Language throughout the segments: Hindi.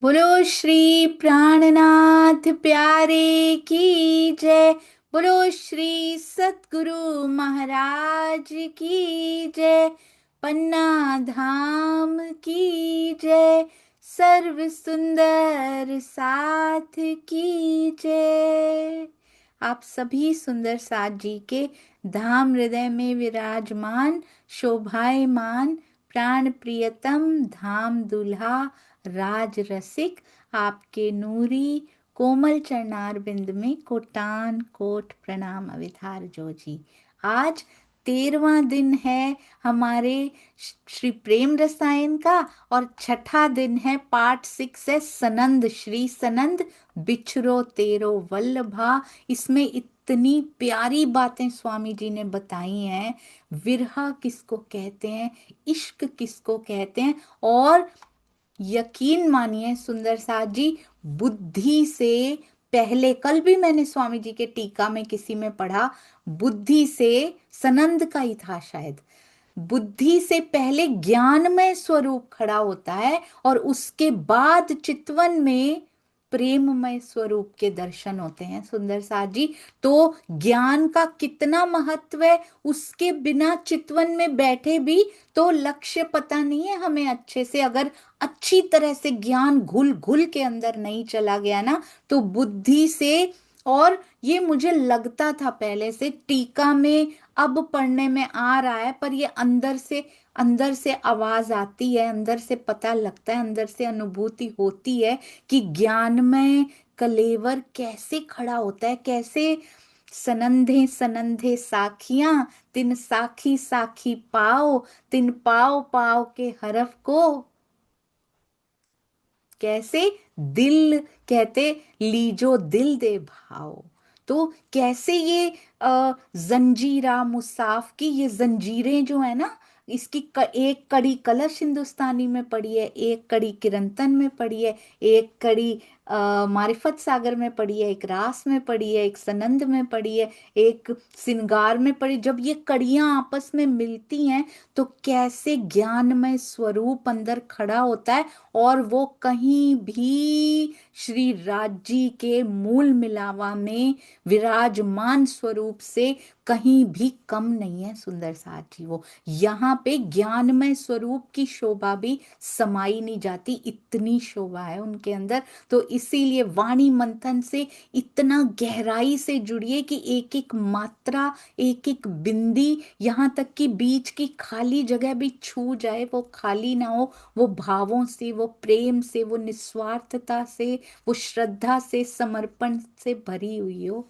बोलो श्री प्राणनाथ प्यारे की जय। बोलो श्री सतगुरु महाराज की जय। पन्ना धाम की जय। सर्व सुंदर साथ की जय। आप सभी सुंदर साथ जी के धाम हृदय में विराजमान शोभायमान प्राण प्रियतम धाम दुल्हा राज रसिक आपके नूरी कोमल चरणार बिंद में कोटान कोट प्रणाम अविधार जो जी। आज 13वां दिन है हमारे श्री प्रेम रसायन का और छठा दिन है पार्ट 6 है सनंद श्री सनंद बिछरो तेरो वल्लभा। इसमें इतनी प्यारी बातें स्वामी जी ने बताई हैं। विरह किसको कहते हैं, इश्क किसको कहते हैं, और यकीन मानिए सुंदर साथ जी, बुद्धि से पहले, कल भी मैंने स्वामी जी के टीका में किसी में पढ़ा, बुद्धि से, सनंद का ही था शायद, बुद्धि से पहले ज्ञानमय स्वरूप खड़ा होता है और उसके बाद चितवन में प्रेममय स्वरूप के दर्शन होते हैं सुंदर साथ जी। तो ज्ञान का कितना महत्व है, उसके बिना चितवन में बैठे भी तो लक्ष्य पता नहीं है हमें अच्छे से, अगर अच्छी तरह से ज्ञान घुल घुल के अंदर नहीं चला गया ना, तो बुद्धि से। और ये मुझे लगता था पहले से, टीका में अब पढ़ने में आ रहा है, पर ये अंदर से आवाज आती है, अंदर से पता लगता है, अंदर से अनुभूति होती है कि ज्ञानमय कलेवर कैसे खड़ा होता है, कैसे सनंधे सनंधे साखियां, तिन साखी साखी पाओ, तिन पाओ पाओ के हरफ को कैसे दिल कहते, लीजो दिल दे भाओ। तो कैसे ये जंजीरा मुसाफ की ये जंजीरें जो है ना, इसकी एक कड़ी कलश हिंदुस्तानी में पड़ी है, एक कड़ी किरंतन में पड़ी है, एक कड़ी मारिफत सागर में पड़ी है, एक रास में पड़ी है, एक सनंद में पड़ी है, एक सिंगार में पड़ी। जब ये कड़ियां आपस में मिलती हैं तो कैसे ज्ञानमय स्वरूप अंदर खड़ा होता है, और वो कहीं भी श्री राजी के मूल मिलावा में विराजमान स्वरूप से कहीं भी कम नहीं है सुंदर साथ जी। वो यहाँ पे ज्ञानमय स्वरूप की शोभा भी समाई नहीं जाती, इतनी शोभा है उनके अंदर। तो इसीलिए वाणी मंथन से इतना गहराई से जुड़िए कि एक एक मात्रा, एक एक बिंदी, यहाँ तक कि बीच की खाली जगह भी छू जाए, वो खाली ना हो, वो भावों से, वो प्रेम से, वो निस्वार्थता से, वो श्रद्धा से, समर्पण से भरी हुई हो।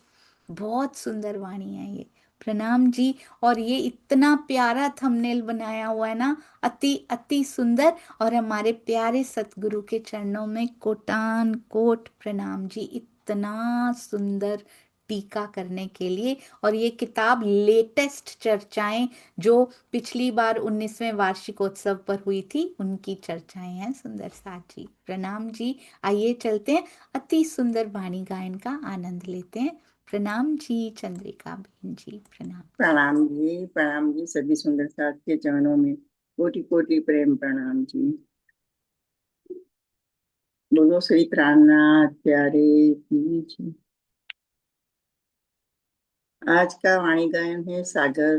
बहुत सुंदर वाणी है ये। प्रणाम जी। और ये इतना प्यारा थंबनेल बनाया हुआ है ना, अति अति सुंदर। और हमारे प्यारे सतगुरु के चरणों में कोटान कोट प्रणाम जी, इतना सुंदर टीका करने के लिए। और ये किताब लेटेस्ट चर्चाएं जो पिछली बार 19वें वार्षिकोत्सव पर हुई थी, उनकी चर्चाएं हैं सुंदर साथ जी। प्रणाम जी। आइए चलते हैं, अति सुंदर वाणी गायन का आनंद लेते हैं। प्रणाम जी चंद्रिका बहन जी, प्रणाम। प्रणाम जी सभी सुंदर साथ के चरणों में कोटि कोटि प्रेम प्रणाम जी। बोलो श्री प्राणनाथ प्यारे की जी। आज का वाणी गायन है सागर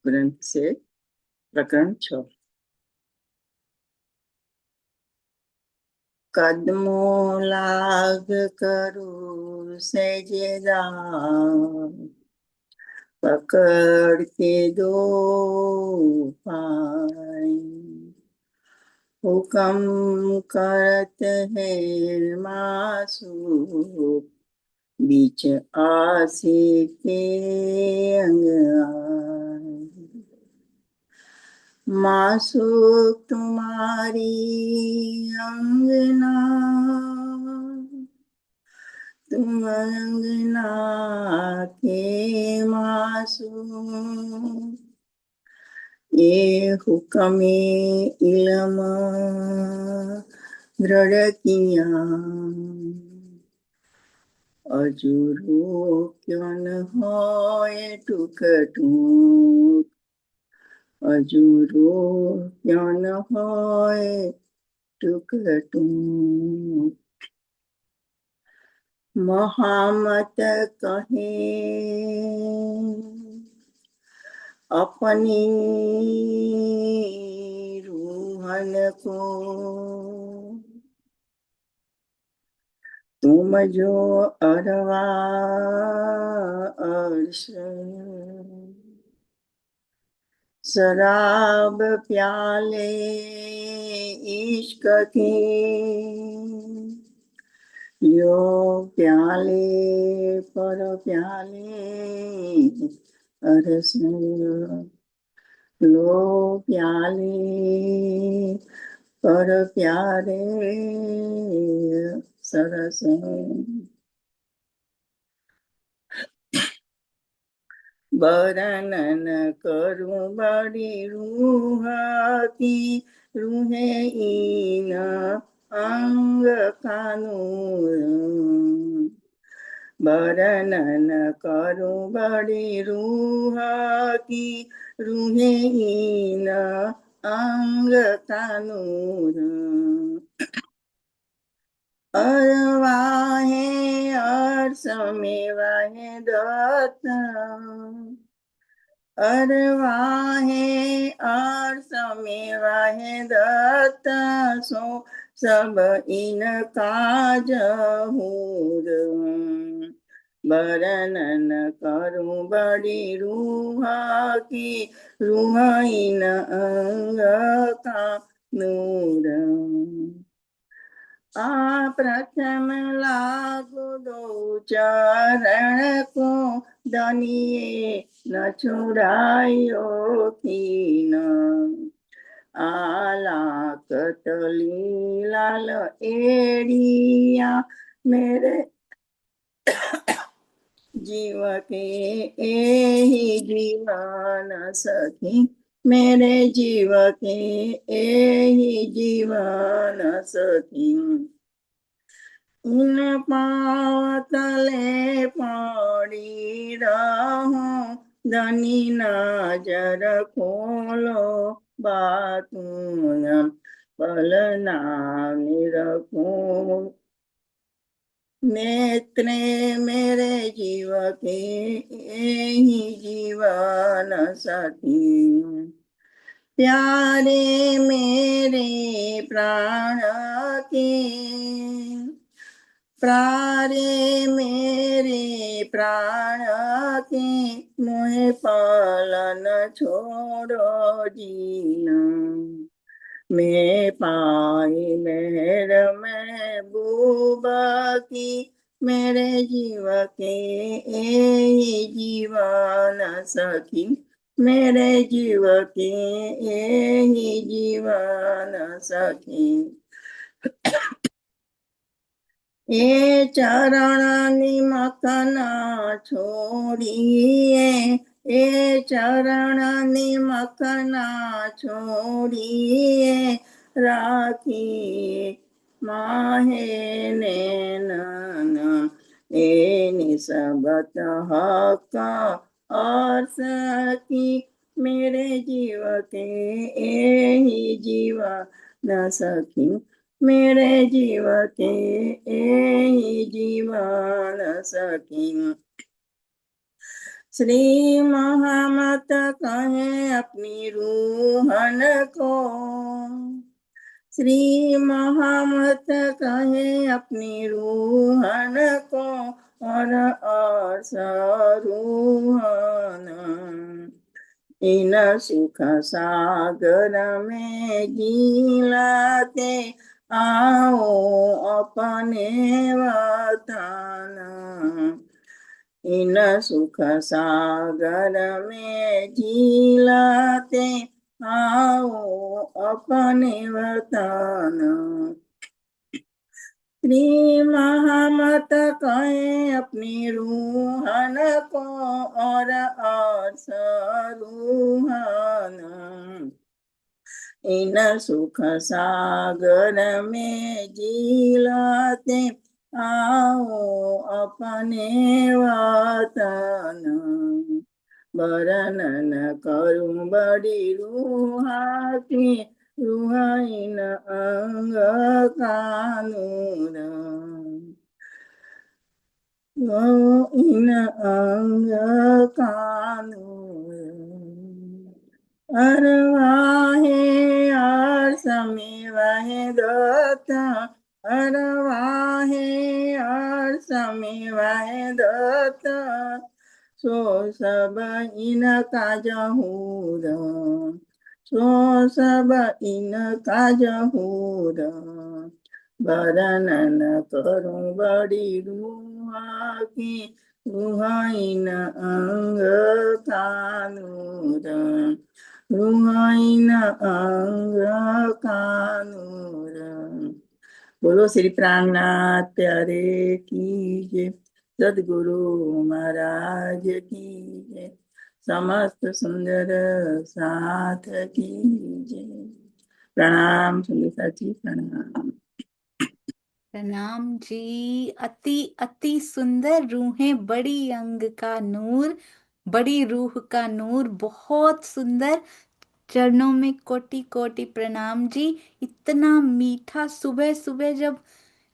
ग्रंथ से प्रकरण 6। कदमों लाग करू सहजे राम, पकड़ के दो पाए, हुक्म करत है मासूम, बीच आसे के अंग आए। मासूक तुम्हारी अंगना, तुम अंगना के मासूम, ये हुक्म इलम दृढ़ किया, अजुरो क्यों न होए टूक टूक, अजुरो क्यों न होए टुकटुम महामत कहे अपनी रूहन को, तुम जो अरवा अर्श शराब प्याले इश्क की, यो प्याले पर प्याले अरस लो, प्याले पर प्यारे सरस। वर्णन करूं बड़ी रूह की, रूहे इन अंग कानूर। वर्णन करूं बड़ी रूह की, रूहे इन अंग कानूर। अरवाहे अर्श में वाहे दत्त, अरवाहे अर्श में वाहे दत्त, सो सब इनका जहूर। वर्णन करूं बड़ी रूह की, रूह इन अंग का नूर। प्रथम लागू दो चरण को, दनिये न छुड़ायो कीन। आलाकत लीलाल एड़िया, मेरे जीव के एही जीवन सखी, मेरे जीव के एही जीवन सखी। इन पाँव तले पड़ी रहूं, धनी नजर खोलो बातूं, पलना निरखूं नेत्रे मेरे जीव के यही जीवन साथी। प्यारे मेरे प्राण के, प्यारे मेरे प्राण के, मोहे पालन छोड़ो जीना। मैं पाई मेहर महबूबा की, मेरे जीव के यही जीवन सखी, मेरे जीव के यही जीवन सखी। ये चरण निमखन छोड़िए, ये चरण निमखन छोड़िए, राखी माहे नैनन ए निसबत हक और सखी, मेरे जीव के यही जीवन सखी, मेरे जीव के यही जीवन सखी। श्री महामत कहे अपनी रूहन को, श्री महामत कहे अपनी रूहन को, और सरूहन इन सुख सागर में गिलाते, आओ अपने वतन। इन सुख सागर में गिलाते, आओ अपने वतन। श्री महामत कहे अपनी रूहन को, और सरूहन इन सुख सागर में जिलाते, आओ अपने वतन। वर्णन करूं बड़ी रूह की, रुहाइन अंग कानूर इन अंग कानूर अरवाहे आर समी वाहे दत्त अरवाहे आर समी वाहे दत्त सो सब इन काज हूर सो सब इन काज हूर वर्णन करूं बड़ी रूहा की रूहाइन अंग कानूर रूहाइन अंग कानूर। बोलो श्री प्राणनाथ प्यारे की जय, सदगुरु महाराज की जय, समस्त सुंदर साथ की जय। प्रणाम सुंदर साथी, प्रणाम। प्रणाम जी। अति अति सुंदर रूहें बड़ी अंग का नूर, बड़ी रूह का नूर, बहुत सुंदर। चरणों में कोटि कोटि प्रणाम जी। इतना मीठा सुबह सुबह जब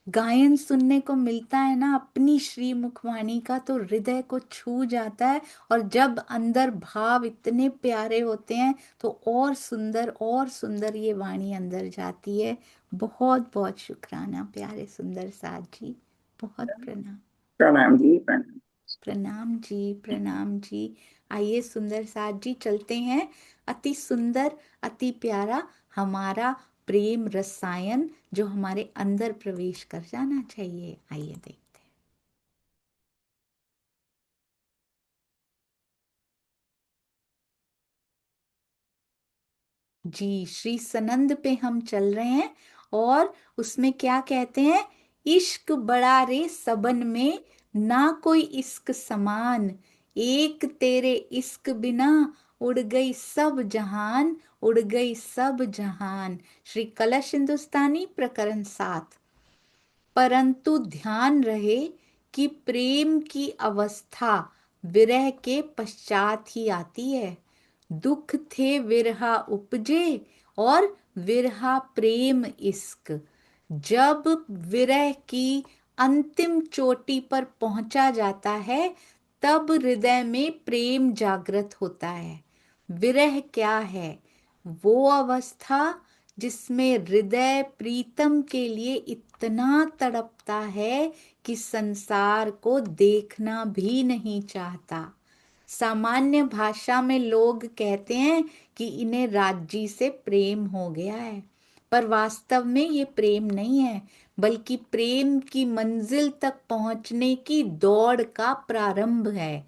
गायन सुनने को मिलता है ना अपनी श्री मुखवाणी का, तो हृदय को छू जाता है। और जब अंदर भाव इतने प्यारे होते हैं तो और सुंदर ये वाणी अंदर जाती है। बहुत बहुत शुक्राना प्यारे सुंदर साथ जी। बहुत प्रणाम। प्रणाम जी, प्रणाम। प्रणाम जी, प्रणाम जी। आइए सुंदर साथ जी चलते हैं। अति सुंदर, अति प्यारा हमारा प्रेम रसायन जो हमारे अंदर प्रवेश कर जाना चाहिए। आइए देखते हैं। जी, श्री सनंद पे हम चल रहे हैं। और उसमें क्या कहते हैं? इश्क बड़ा रे सबन में, ना कोई इश्क समान, एक तेरे इश्क बिना उड़ गई सब जहान, उड़ गई सब जहान। श्री कलश हिंदुस्तानी प्रकरण 7। परंतु ध्यान रहे कि प्रेम की अवस्था विरह के पश्चात ही आती है। दुख थे विरहा उपजे, और विरहा प्रेम इश्क। जब विरह की अंतिम चोटी पर पहुंचा जाता है, तब हृदय में प्रेम जागृत होता है। विरह क्या है? वो अवस्था जिसमें हृदय प्रीतम के लिए इतना तड़पता है कि संसार को देखना भी नहीं चाहता। सामान्य भाषा में लोग कहते हैं कि इन्हें राज्य से प्रेम हो गया है, पर वास्तव में ये प्रेम नहीं है, बल्कि प्रेम की मंजिल तक पहुंचने की दौड़ का प्रारंभ है।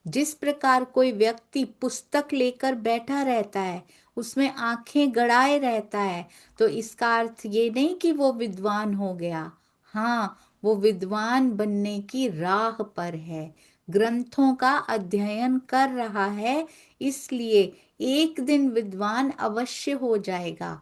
जिस प्रकार कोई व्यक्ति पुस्तक लेकर बैठा रहता है, उसमें आंखें गड़ाए रहता है, तो इसका अर्थ ये नहीं कि वो विद्वान हो गया। हाँ, वो विद्वान बनने की राह पर है, ग्रंथों का अध्ययन कर रहा है, इसलिए एक दिन विद्वान अवश्य हो जाएगा।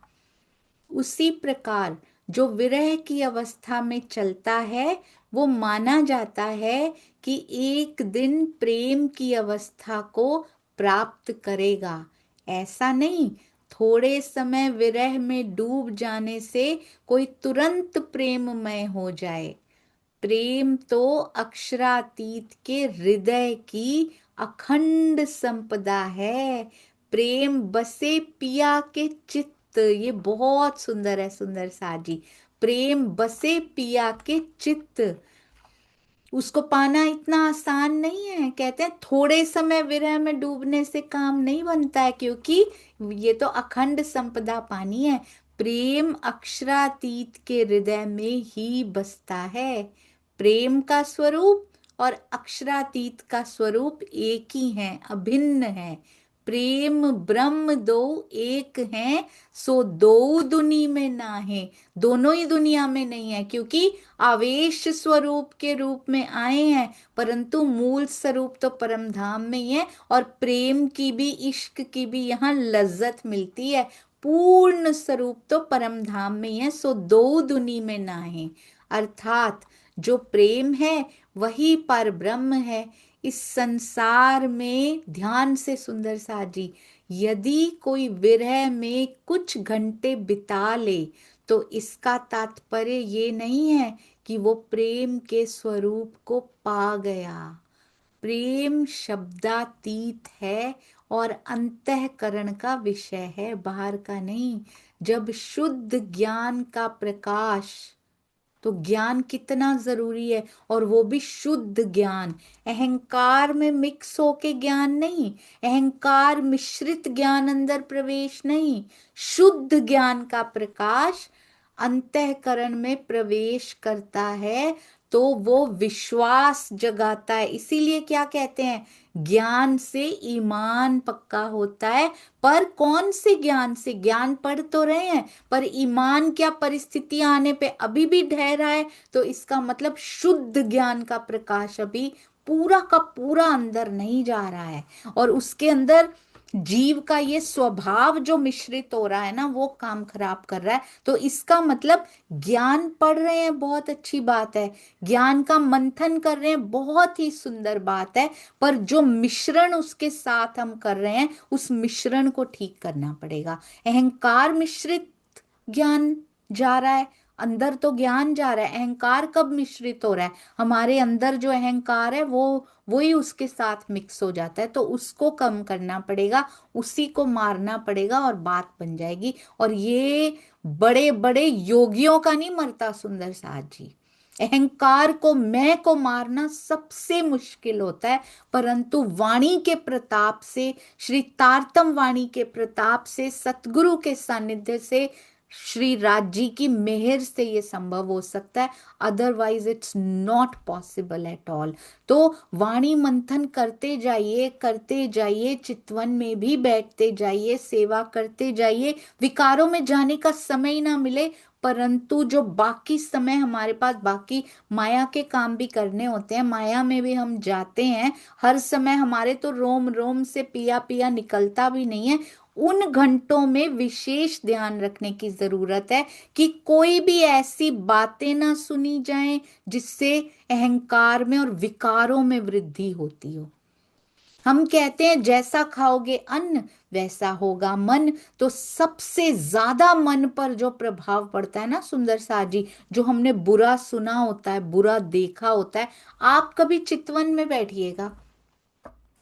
उसी प्रकार जो विरह की अवस्था में चलता है, वो माना जाता है कि एक दिन प्रेम की अवस्था को प्राप्त करेगा। ऐसा नहीं, थोड़े समय विरह में डूब जाने से कोई तुरंत प्रेममय हो जाए। प्रेम तो अक्षरातीत के हृदय की अखंड संपदा है। प्रेम बसे पिया के चित्त, ये बहुत सुंदर है सुंदर साजी। प्रेम बसे पिया के चित्त, उसको पाना इतना आसान नहीं है। कहते हैं थोड़े समय विरह में डूबने से काम नहीं बनता है, क्योंकि ये तो अखंड संपदा पानी है। प्रेम अक्षरातीत के हृदय में ही बसता है। प्रेम का स्वरूप और अक्षरातीत का स्वरूप एक ही है, अभिन्न है। प्रेम ब्रह्म दो एक हैं, सो दो दुनी में ना है। दोनों ही दुनिया में नहीं है, क्योंकि आवेश स्वरूप के रूप में आए हैं, परंतु मूल स्वरूप तो परम धाम में ही है। और प्रेम की भी, इश्क की भी यहाँ लज्जत मिलती है। पूर्ण स्वरूप तो परम धाम में ही है, सो दो दुनी में ना है। अर्थात जो प्रेम है वही पर ब्रह्म है। इस संसार में ध्यान से सुंदर सा जी, यदि कोई विरह में कुछ घंटे बिता ले तो इसका तात्पर्य ये नहीं है कि वो प्रेम के स्वरूप को पा गया। प्रेम शब्दातीत है और अंतःकरण का विषय है, बाहर का नहीं। जब शुद्ध ज्ञान का प्रकाश, तो ज्ञान कितना जरूरी है, और वो भी शुद्ध ज्ञान, अहंकार में मिक्स होके ज्ञान नहीं, अहंकार मिश्रित ज्ञान अंदर प्रवेश नहीं। शुद्ध ज्ञान का प्रकाश अंतःकरण में प्रवेश करता है तो वो विश्वास जगाता है। इसीलिए क्या कहते हैं, ज्ञान से ईमान पक्का होता है। पर कौन से ज्ञान से? ज्ञान पढ़ तो रहे हैं, पर ईमान क्या परिस्थितियां आने पे अभी भी ढह रहा है, तो इसका मतलब शुद्ध ज्ञान का प्रकाश अभी पूरा का पूरा अंदर नहीं जा रहा है, और उसके अंदर जीव का ये स्वभाव जो मिश्रित हो रहा है ना, वो काम खराब कर रहा है। तो इसका मतलब ज्ञान पढ़ रहे हैं, बहुत अच्छी बात है, ज्ञान का मंथन कर रहे हैं, बहुत ही सुंदर बात है, पर जो मिश्रण उसके साथ हम कर रहे हैं, उस मिश्रण को ठीक करना पड़ेगा। अहंकार मिश्रित ज्ञान जा रहा है, अंदर तो ज्ञान जा रहा है, अहंकार कब मिश्रित हो रहा है? हमारे अंदर जो अहंकार है वो ही उसके साथ मिक्स हो जाता है, तो उसको कम करना पड़ेगा, उसी को मारना पड़ेगा और बात बन जाएगी। और ये बड़े बड़े योगियों का नहीं मरता सुंदर साथ जी। अहंकार को, मैं को मारना सबसे मुश्किल होता है, परंतु वाणी के प्रताप से, श्री तारतम वाणी के प्रताप से, सतगुरु के सानिध्य से, श्री राज जी की मेहर से ये संभव हो सकता है, otherwise it's not possible at all. तो वाणी मंथन करते जाइए, चितवन में भी बैठते जाइए, सेवा करते जाइए, विकारों में जाने का समय ही ना मिले, परंतु जो बाकी समय हमारे पास बाकी माया के काम भी करने होते हैं, माया में भी हम जाते हैं, हर समय हमारे तो रोम रोम से पिया पिया निकलता भी नहीं है। उन घंटों में विशेष ध्यान रखने की जरूरत है कि कोई भी ऐसी बातें ना सुनी जाएं जिससे अहंकार में और विकारों में वृद्धि होती हो। हम कहते हैं जैसा खाओगे अन्न वैसा होगा मन, तो सबसे ज्यादा मन पर जो प्रभाव पड़ता है ना सुंदर सा जी, जो हमने बुरा सुना होता है, बुरा देखा होता है। आप कभी चितवन में बैठिएगा,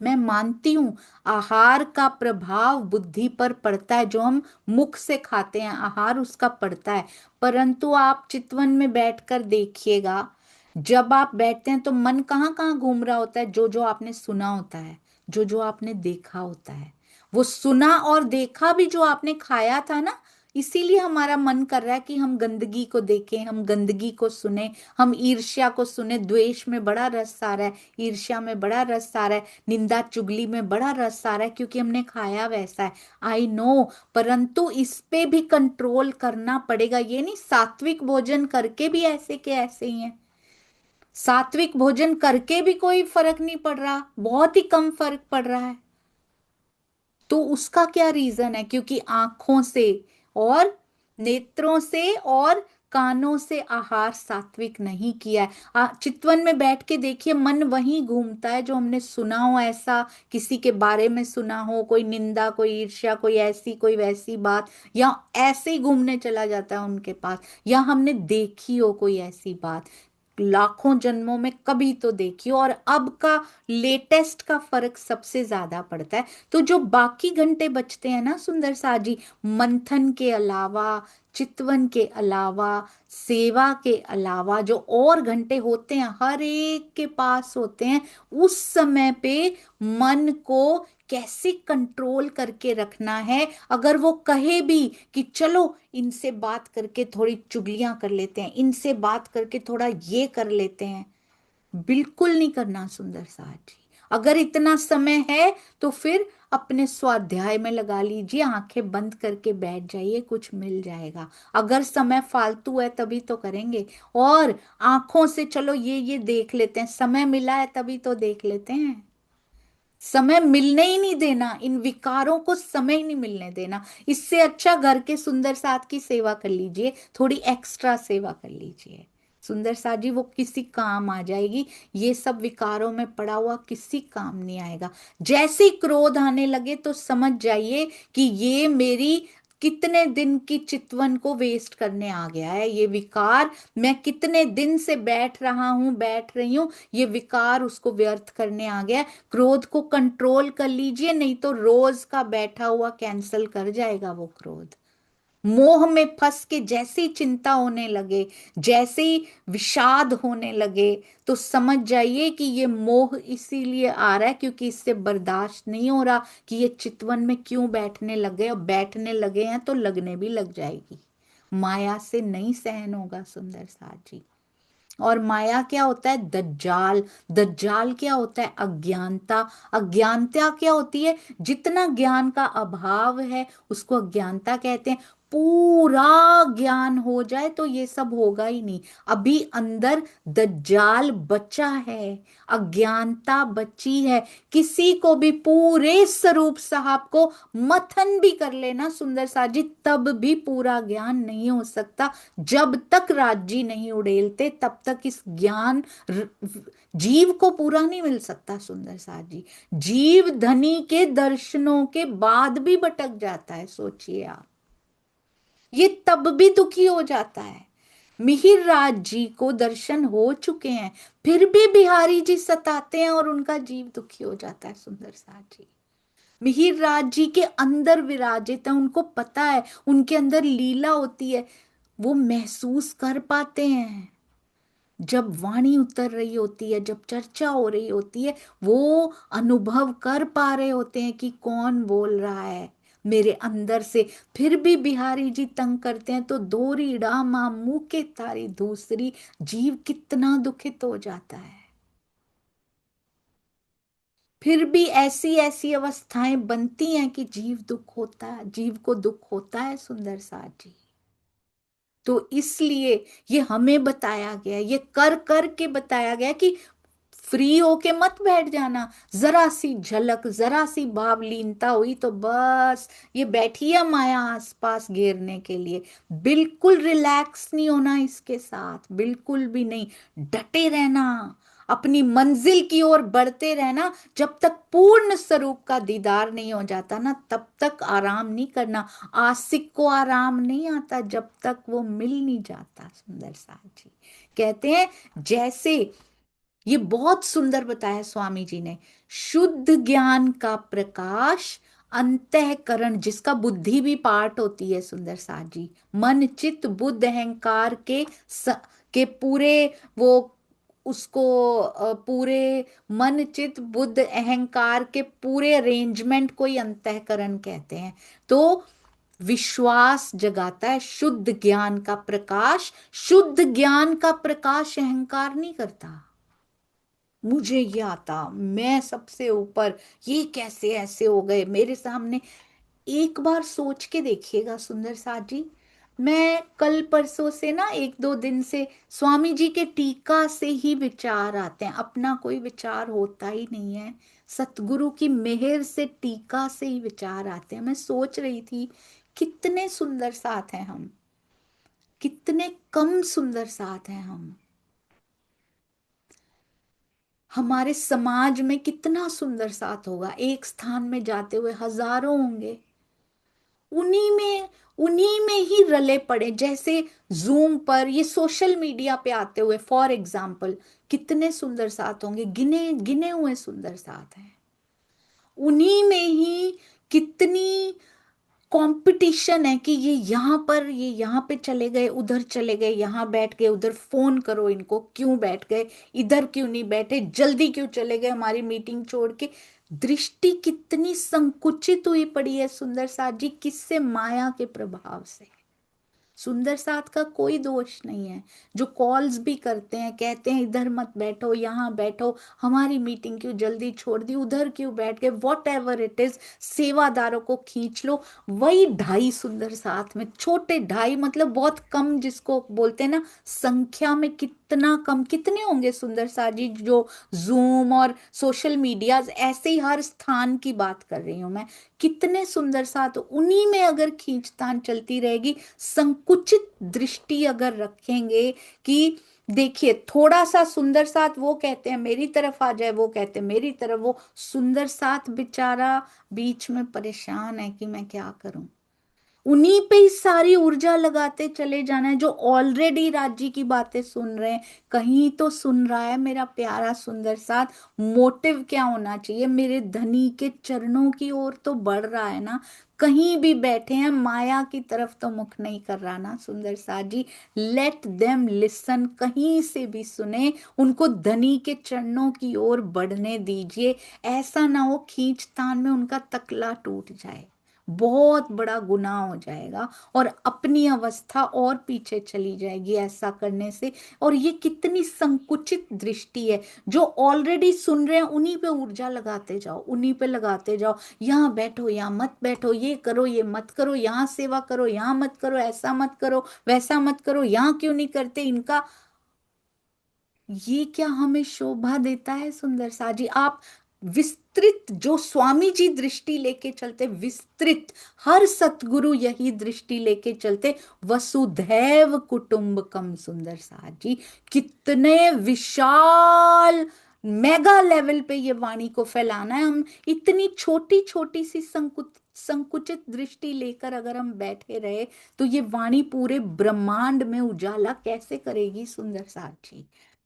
मैं मानती हूं आहार का प्रभाव बुद्धि पर पड़ता है, जो हम मुख से खाते हैं आहार उसका पड़ता है, परंतु आप चितवन में बैठकर देखिएगा, जब आप बैठते हैं तो मन कहाँ कहाँ घूम रहा होता है, जो जो आपने सुना होता है, जो जो आपने देखा होता है, वो सुना और देखा भी जो आपने खाया था ना, इसीलिए हमारा मन कर रहा है कि हम गंदगी को देखें, हम गंदगी को सुने, हम ईर्ष्या को सुने, द्वेष में बड़ा रस आ रहा है, ईर्ष्या में बड़ा रस आ रहा है, निंदा चुगली में बड़ा रस आ रहा है, क्योंकि हमने खाया वैसा है। आई नो, परंतु इस पे भी कंट्रोल करना पड़ेगा। ये नहीं सात्विक भोजन करके भी ऐसे के ऐसे ही हैं, सात्विक भोजन करके भी कोई फर्क नहीं पड़ रहा, बहुत ही कम फर्क पड़ रहा है। तो उसका क्या रीजन है? क्योंकि आंखों से और नेत्रों से और कानों से आहार सात्विक नहीं किया है। चितवन में बैठ के देखिए, मन वहीं घूमता है जो हमने सुना हो, ऐसा किसी के बारे में सुना हो, कोई निंदा, कोई ईर्ष्या, कोई ऐसी कोई वैसी बात, या ऐसे ही घूमने चला जाता है उनके पास, या हमने देखी हो कोई ऐसी बात, लाखों जन्मों में कभी तो देखी हो, और अब का लेटेस्ट का फर्क सबसे ज्यादा पड़ता है। तो जो बाकी घंटे बचते हैं ना सुंदर सा जी, मंथन के अलावा, चितवन के अलावा, सेवा के अलावा, जो और घंटे होते हैं हर एक के पास होते हैं, उस समय पे मन को कैसे कंट्रोल करके रखना है। अगर वो कहे भी कि चलो इनसे बात करके थोड़ी चुगलियां कर लेते हैं, इनसे बात करके थोड़ा ये कर लेते हैं, बिल्कुल नहीं करना सुंदर साथ जी। अगर इतना समय है तो फिर अपने स्वाध्याय में लगा लीजिए, आंखें बंद करके बैठ जाइए, कुछ मिल जाएगा। अगर समय फालतू है तभी तो करेंगे, और आंखों से चलो ये देख लेते हैं, समय मिला है तभी तो देख लेते हैं। समय मिलने ही नहीं देना, इन विकारों को समय ही नहीं मिलने देना। इससे अच्छा घर के सुंदर साथ की सेवा कर लीजिए, थोड़ी एक्स्ट्रा सेवा कर लीजिए, सुंदर साथ जी, वो किसी काम आ जाएगी। ये सब विकारों में पड़ा हुआ किसी काम नहीं आएगा। जैसे ही क्रोध आने लगे तो समझ जाइए कि ये मेरी कितने दिन की चितवन को वेस्ट करने आ गया है। ये विकार, मैं कितने दिन से बैठ रहा हूं, बैठ रही हूं, ये विकार उसको व्यर्थ करने आ गया है। क्रोध को कंट्रोल कर लीजिए, नहीं तो रोज का बैठा हुआ कैंसल कर जाएगा वो क्रोध। मोह में फंस के जैसे ही चिंता होने लगे, जैसे ही विषाद होने लगे, तो समझ जाइए कि ये मोह इसीलिए आ रहा है क्योंकि इससे बर्दाश्त नहीं हो रहा कि ये चितवन में क्यों बैठने लगे। और बैठने लगे हैं तो लगने भी लग जाएगी। माया से नहीं सहन होगा सुंदर साथ जी। और माया क्या होता है? दज्जाल। दज्जाल क्या होता है? अज्ञानता। अज्ञानता क्या होती है? जितना ज्ञान का अभाव है उसको अज्ञानता कहते हैं। पूरा ज्ञान हो जाए तो ये सब होगा ही नहीं। अभी अंदर दज्जाल बचा है, अज्ञानता बची है। किसी को भी पूरे स्वरूप साहब को मथन भी कर लेना सुंदर साजी, तब भी पूरा ज्ञान नहीं हो सकता। जब तक राज्य नहीं उड़ेलते तब तक इस ज्ञान जीव को पूरा नहीं मिल सकता सुंदर साथ जी। जीव धनी के दर्शनों के बाद भी भटक जाता है, सोचिए आप। ये तब भी दुखी हो जाता है। मिहिर राज जी को दर्शन हो चुके हैं, फिर भी बिहारी जी सताते हैं और उनका जीव दुखी हो जाता है सुंदर साथ जी। मिहिर राज जी के अंदर विराजित है, उनको पता है, उनके अंदर लीला होती है, वो महसूस कर पाते हैं। जब वाणी उतर रही होती है, जब चर्चा हो रही होती है, वो अनुभव कर पा रहे होते हैं कि कौन बोल रहा है मेरे अंदर से। फिर भी बिहारी जी तंग करते हैं तो दोरी डामा मुंह के तारी दूसरी, जीव कितना दुखित हो जाता है। फिर भी ऐसी ऐसी अवस्थाएं बनती हैं कि जीव दुख होता है, जीव को दुख होता है सुंदर साथ जी। तो इसलिए ये हमें बताया गया, ये कर कर के बताया गया कि फ्री होके मत बैठ जाना। जरा सी झलक, जरा सी भावलीनता हुई तो बस ये बैठी है माया आसपास घेरने के लिए। बिल्कुल रिलैक्स नहीं होना इसके साथ, बिल्कुल भी नहीं। डटे रहना, अपनी मंजिल की ओर बढ़ते रहना। जब तक पूर्ण स्वरूप का दीदार नहीं हो जाता ना, तब तक आराम नहीं करना। आशिक को आराम नहीं आता जब तक वो मिल नहीं जाता सुंदर साथ जी। कहते हैं जैसे, ये बहुत सुंदर बताया स्वामी जी ने, शुद्ध ज्ञान का प्रकाश अंतःकरण, जिसका बुद्धि भी पार्ट होती है सुंदर साथ जी। मन चित्त बुद्ध अहंकार के पूरे वो उसको पूरे मन चित्त बुद्ध अहंकार के पूरे अरेंजमेंट को ही अंतःकरण कहते हैं। तो विश्वास जगाता है शुद्ध ज्ञान का प्रकाश। शुद्ध ज्ञान का प्रकाश अहंकार नहीं करता। मुझे ये आता, मैं सबसे ऊपर, ये कैसे ऐसे हो गए मेरे सामने। एक बार सोच के देखिएगा सुंदर साथ जी। मैं कल परसों से ना, एक दो दिन से स्वामी जी के टीका से ही विचार आते हैं, अपना कोई विचार होता ही नहीं है। सतगुरु की मेहर से टीका से ही विचार आते हैं। मैं सोच रही थी कितने सुंदर साथ हैं हम, कितने कम सुंदर साथ हैं हम। हमारे समाज में कितना सुंदर साथ होगा, एक स्थान में जाते हुए हजारों होंगे, उन्हीं में ही रले पड़े। जैसे जूम पर, ये सोशल मीडिया पे आते हुए फॉर एग्जाम्पल, कितने सुंदर साथ होंगे, गिने गिने हुए सुंदर साथ हैं। उन्हीं में ही कितनी कंपटीशन है कि ये यहाँ पर, ये यहाँ पे चले गए, उधर चले गए, यहाँ बैठ गए, उधर फोन करो इनको, क्यों बैठ गए, इधर क्यों नहीं बैठे, जल्दी क्यों चले गए हमारी मीटिंग छोड़ के। दृष्टि कितनी संकुचित हुई पड़ी है सुंदर साथ जी, किससे? माया के प्रभाव से। सुंदर साथ का कोई दोष नहीं है। जो कॉल्स भी करते हैं, कहते हैं इधर मत बैठो, यहाँ बैठो, हमारी मीटिंग क्यों जल्दी छोड़ दी, उधर क्यों बैठ गए, वॉट एवर इट इज, सेवादारों को खींच लो। वही ढाई सुंदर साथ में, छोटे ढाई मतलब बहुत कम, जिसको बोलते हैं ना संख्या में, कितना कम, कितने होंगे सुंदर साथ जी जो जूम और सोशल मीडिया, ऐसे ही हर स्थान की बात कर रही हूं मैं, कितने सुंदर साथ, उन्हीं में अगर खींचतान चलती रहेगी, संकुचित दृष्टि अगर रखेंगे कि देखिए थोड़ा सा सुंदर साथ वो कहते हैं मेरी तरफ आ जाए, वो कहते हैं मेरी तरफ, वो सुंदर साथ बेचारा बीच में परेशान है कि मैं क्या करूं। उन्हीं पे ही सारी ऊर्जा लगाते चले जाना है, जो ऑलरेडी राज्य की बातें सुन रहे हैं। कहीं तो सुन रहा है मेरा प्यारा सुंदर साथ, मोटिव क्या होना चाहिए, मेरे धनी के चरणों की ओर तो बढ़ रहा है ना। कहीं भी बैठे हैं माया की तरफ तो मुख नहीं कर रहा ना सुंदर साथ जी। लेट देम लिसन, कहीं से भी सुने, उनको धनी के चरणों की ओर बढ़ने दीजिए। ऐसा ना हो खींचतान में उनका तकला टूट जाए, बहुत बड़ा गुनाह हो जाएगा और अपनी अवस्था और पीछे चली जाएगी ऐसा करने से। और ये कितनी संकुचित दृष्टि है, जो ऑलरेडी सुन रहे हैं उन्हीं पे ऊर्जा लगाते जाओ, उन्हीं पे लगाते जाओ। यहाँ बैठो, यहाँ मत बैठो, ये करो, ये मत करो, यहाँ सेवा करो, यहाँ मत करो, ऐसा मत करो, वैसा मत करो, यहाँ क्यों नहीं करते इनका। ये क्या हमें शोभा देता है सुंदर सा जी। आप विस्तृत जो स्वामी जी दृष्टि लेके चलते, विस्तृत, हर सतगुरु यही दृष्टि लेके चलते, वसुधैव कुटुंबकम सुंदर सा जी। कितने विशाल मेगा लेवल पे ये वाणी को फैलाना है। हम इतनी छोटी छोटी सी संकुचित दृष्टि लेकर अगर हम बैठे रहे तो ये वाणी पूरे ब्रह्मांड में उजाला कैसे करेगी सुंदर साथ जी।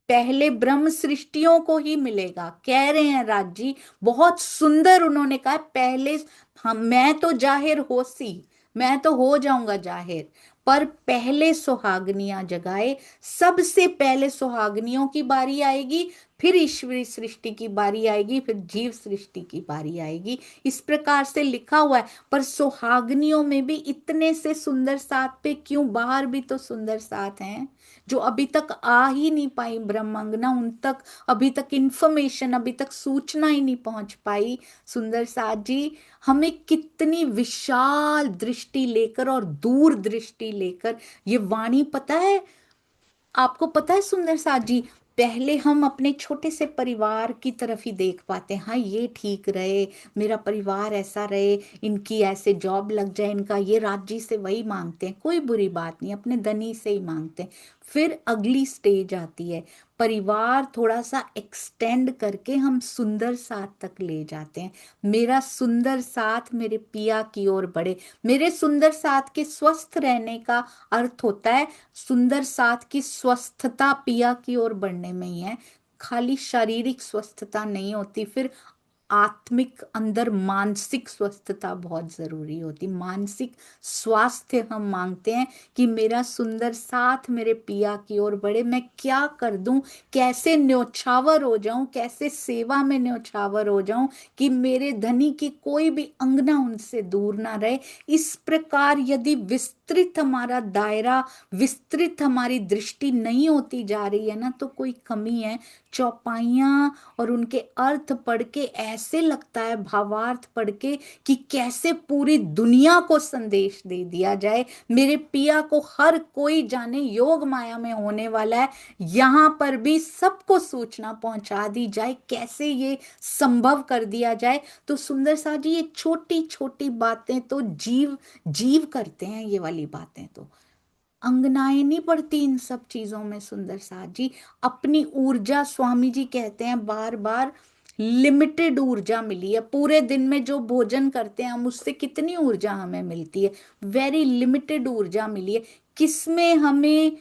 पहले ब्रह्म सृष्टियों को ही मिलेगा, कह रहे हैं राज जी, बहुत सुंदर उन्होंने कहा पहले। हम, मैं तो जाहिर होसी, मैं तो हो जाऊंगा जाहिर, पर पहले सुहागनियां जगाए, सबसे पहले सुहागनियों की बारी आएगी, फिर ईश्वरी सृष्टि की बारी आएगी, फिर जीव सृष्टि की बारी आएगी। इस प्रकार से लिखा हुआ है। पर सुहागनियों में भी इतने से सुंदर साथ पे क्यों, बाहर भी तो सुंदर साथ हैं जो अभी तक आ ही नहीं पाई ब्रह्मांगना, उन तक अभी तक इंफॉर्मेशन, अभी तक सूचना ही नहीं पहुंच पाई सुंदर साथ जी। हमें कितनी विशाल दृष्टि लेकर और दूर दृष्टि लेकर ये वाणी, पता है आपको, पता है सुंदर साथ जी, पहले हम अपने छोटे से परिवार की तरफ ही देख पाते हैं, हाँ ये ठीक रहे, मेरा परिवार ऐसा रहे, इनकी ऐसे जॉब लग जाए, इनका ये राज्य से वही मांगते हैं, कोई बुरी बात नहीं, अपने धनी से ही मांगते हैं। फिर अगली स्टेज आती है, परिवार थोड़ा सा एक्सटेंड करके हम सुंदर साथ तक ले जाते हैं। मेरा सुंदर साथ मेरे पिया की ओर बढ़े। मेरे सुंदर साथ के स्वस्थ रहने का अर्थ होता है, सुंदर साथ की स्वस्थता पिया की ओर बढ़ने में ही है। खाली शारीरिक स्वस्थता नहीं होती, फिर आत्मिक अंदर मानसिक स्वस्थता बहुत जरूरी होती। मानसिक स्वास्थ्य हम मांगते हैं कि मेरा सुंदर साथ मेरे पिया की ओर बढ़े, मैं क्या कर दूं, कैसे न्योछावर हो जाऊं, कैसे सेवा में न्योछावर हो जाऊं कि मेरे धनी की कोई भी अंगना उनसे दूर ना रहे। इस प्रकार यदि विस्तृत हमारा दायरा, विस्तृत हमारी दृष्टि नहीं होती जा रही है ना, तो कोई कमी है। चौपाइयां और उनके अर्थ पढ़ के ऐसे लगता है, भावार्थ पढ़ के, कि कैसे पूरी दुनिया को संदेश दे दिया जाए, मेरे पिया को हर कोई जाने, योग माया में होने वाला है, यहां पर भी सबको सूचना पहुंचा दी जाए, कैसे ये संभव कर दिया जाए। तो सुंदर सा जी ये छोटी छोटी बातें तो जीव जीव करते हैं, ये वाली बातें तो अंगनाएं नहीं पड़ती इन सब चीजों में सुंदर साथ जी। अपनी ऊर्जा, स्वामी जी कहते हैं बार बार, लिमिटेड ऊर्जा मिली है, पूरे दिन में जो भोजन करते हैं हम उससे कितनी ऊर्जा हमें मिलती है, वेरी लिमिटेड ऊर्जा मिली है। किसमें हमें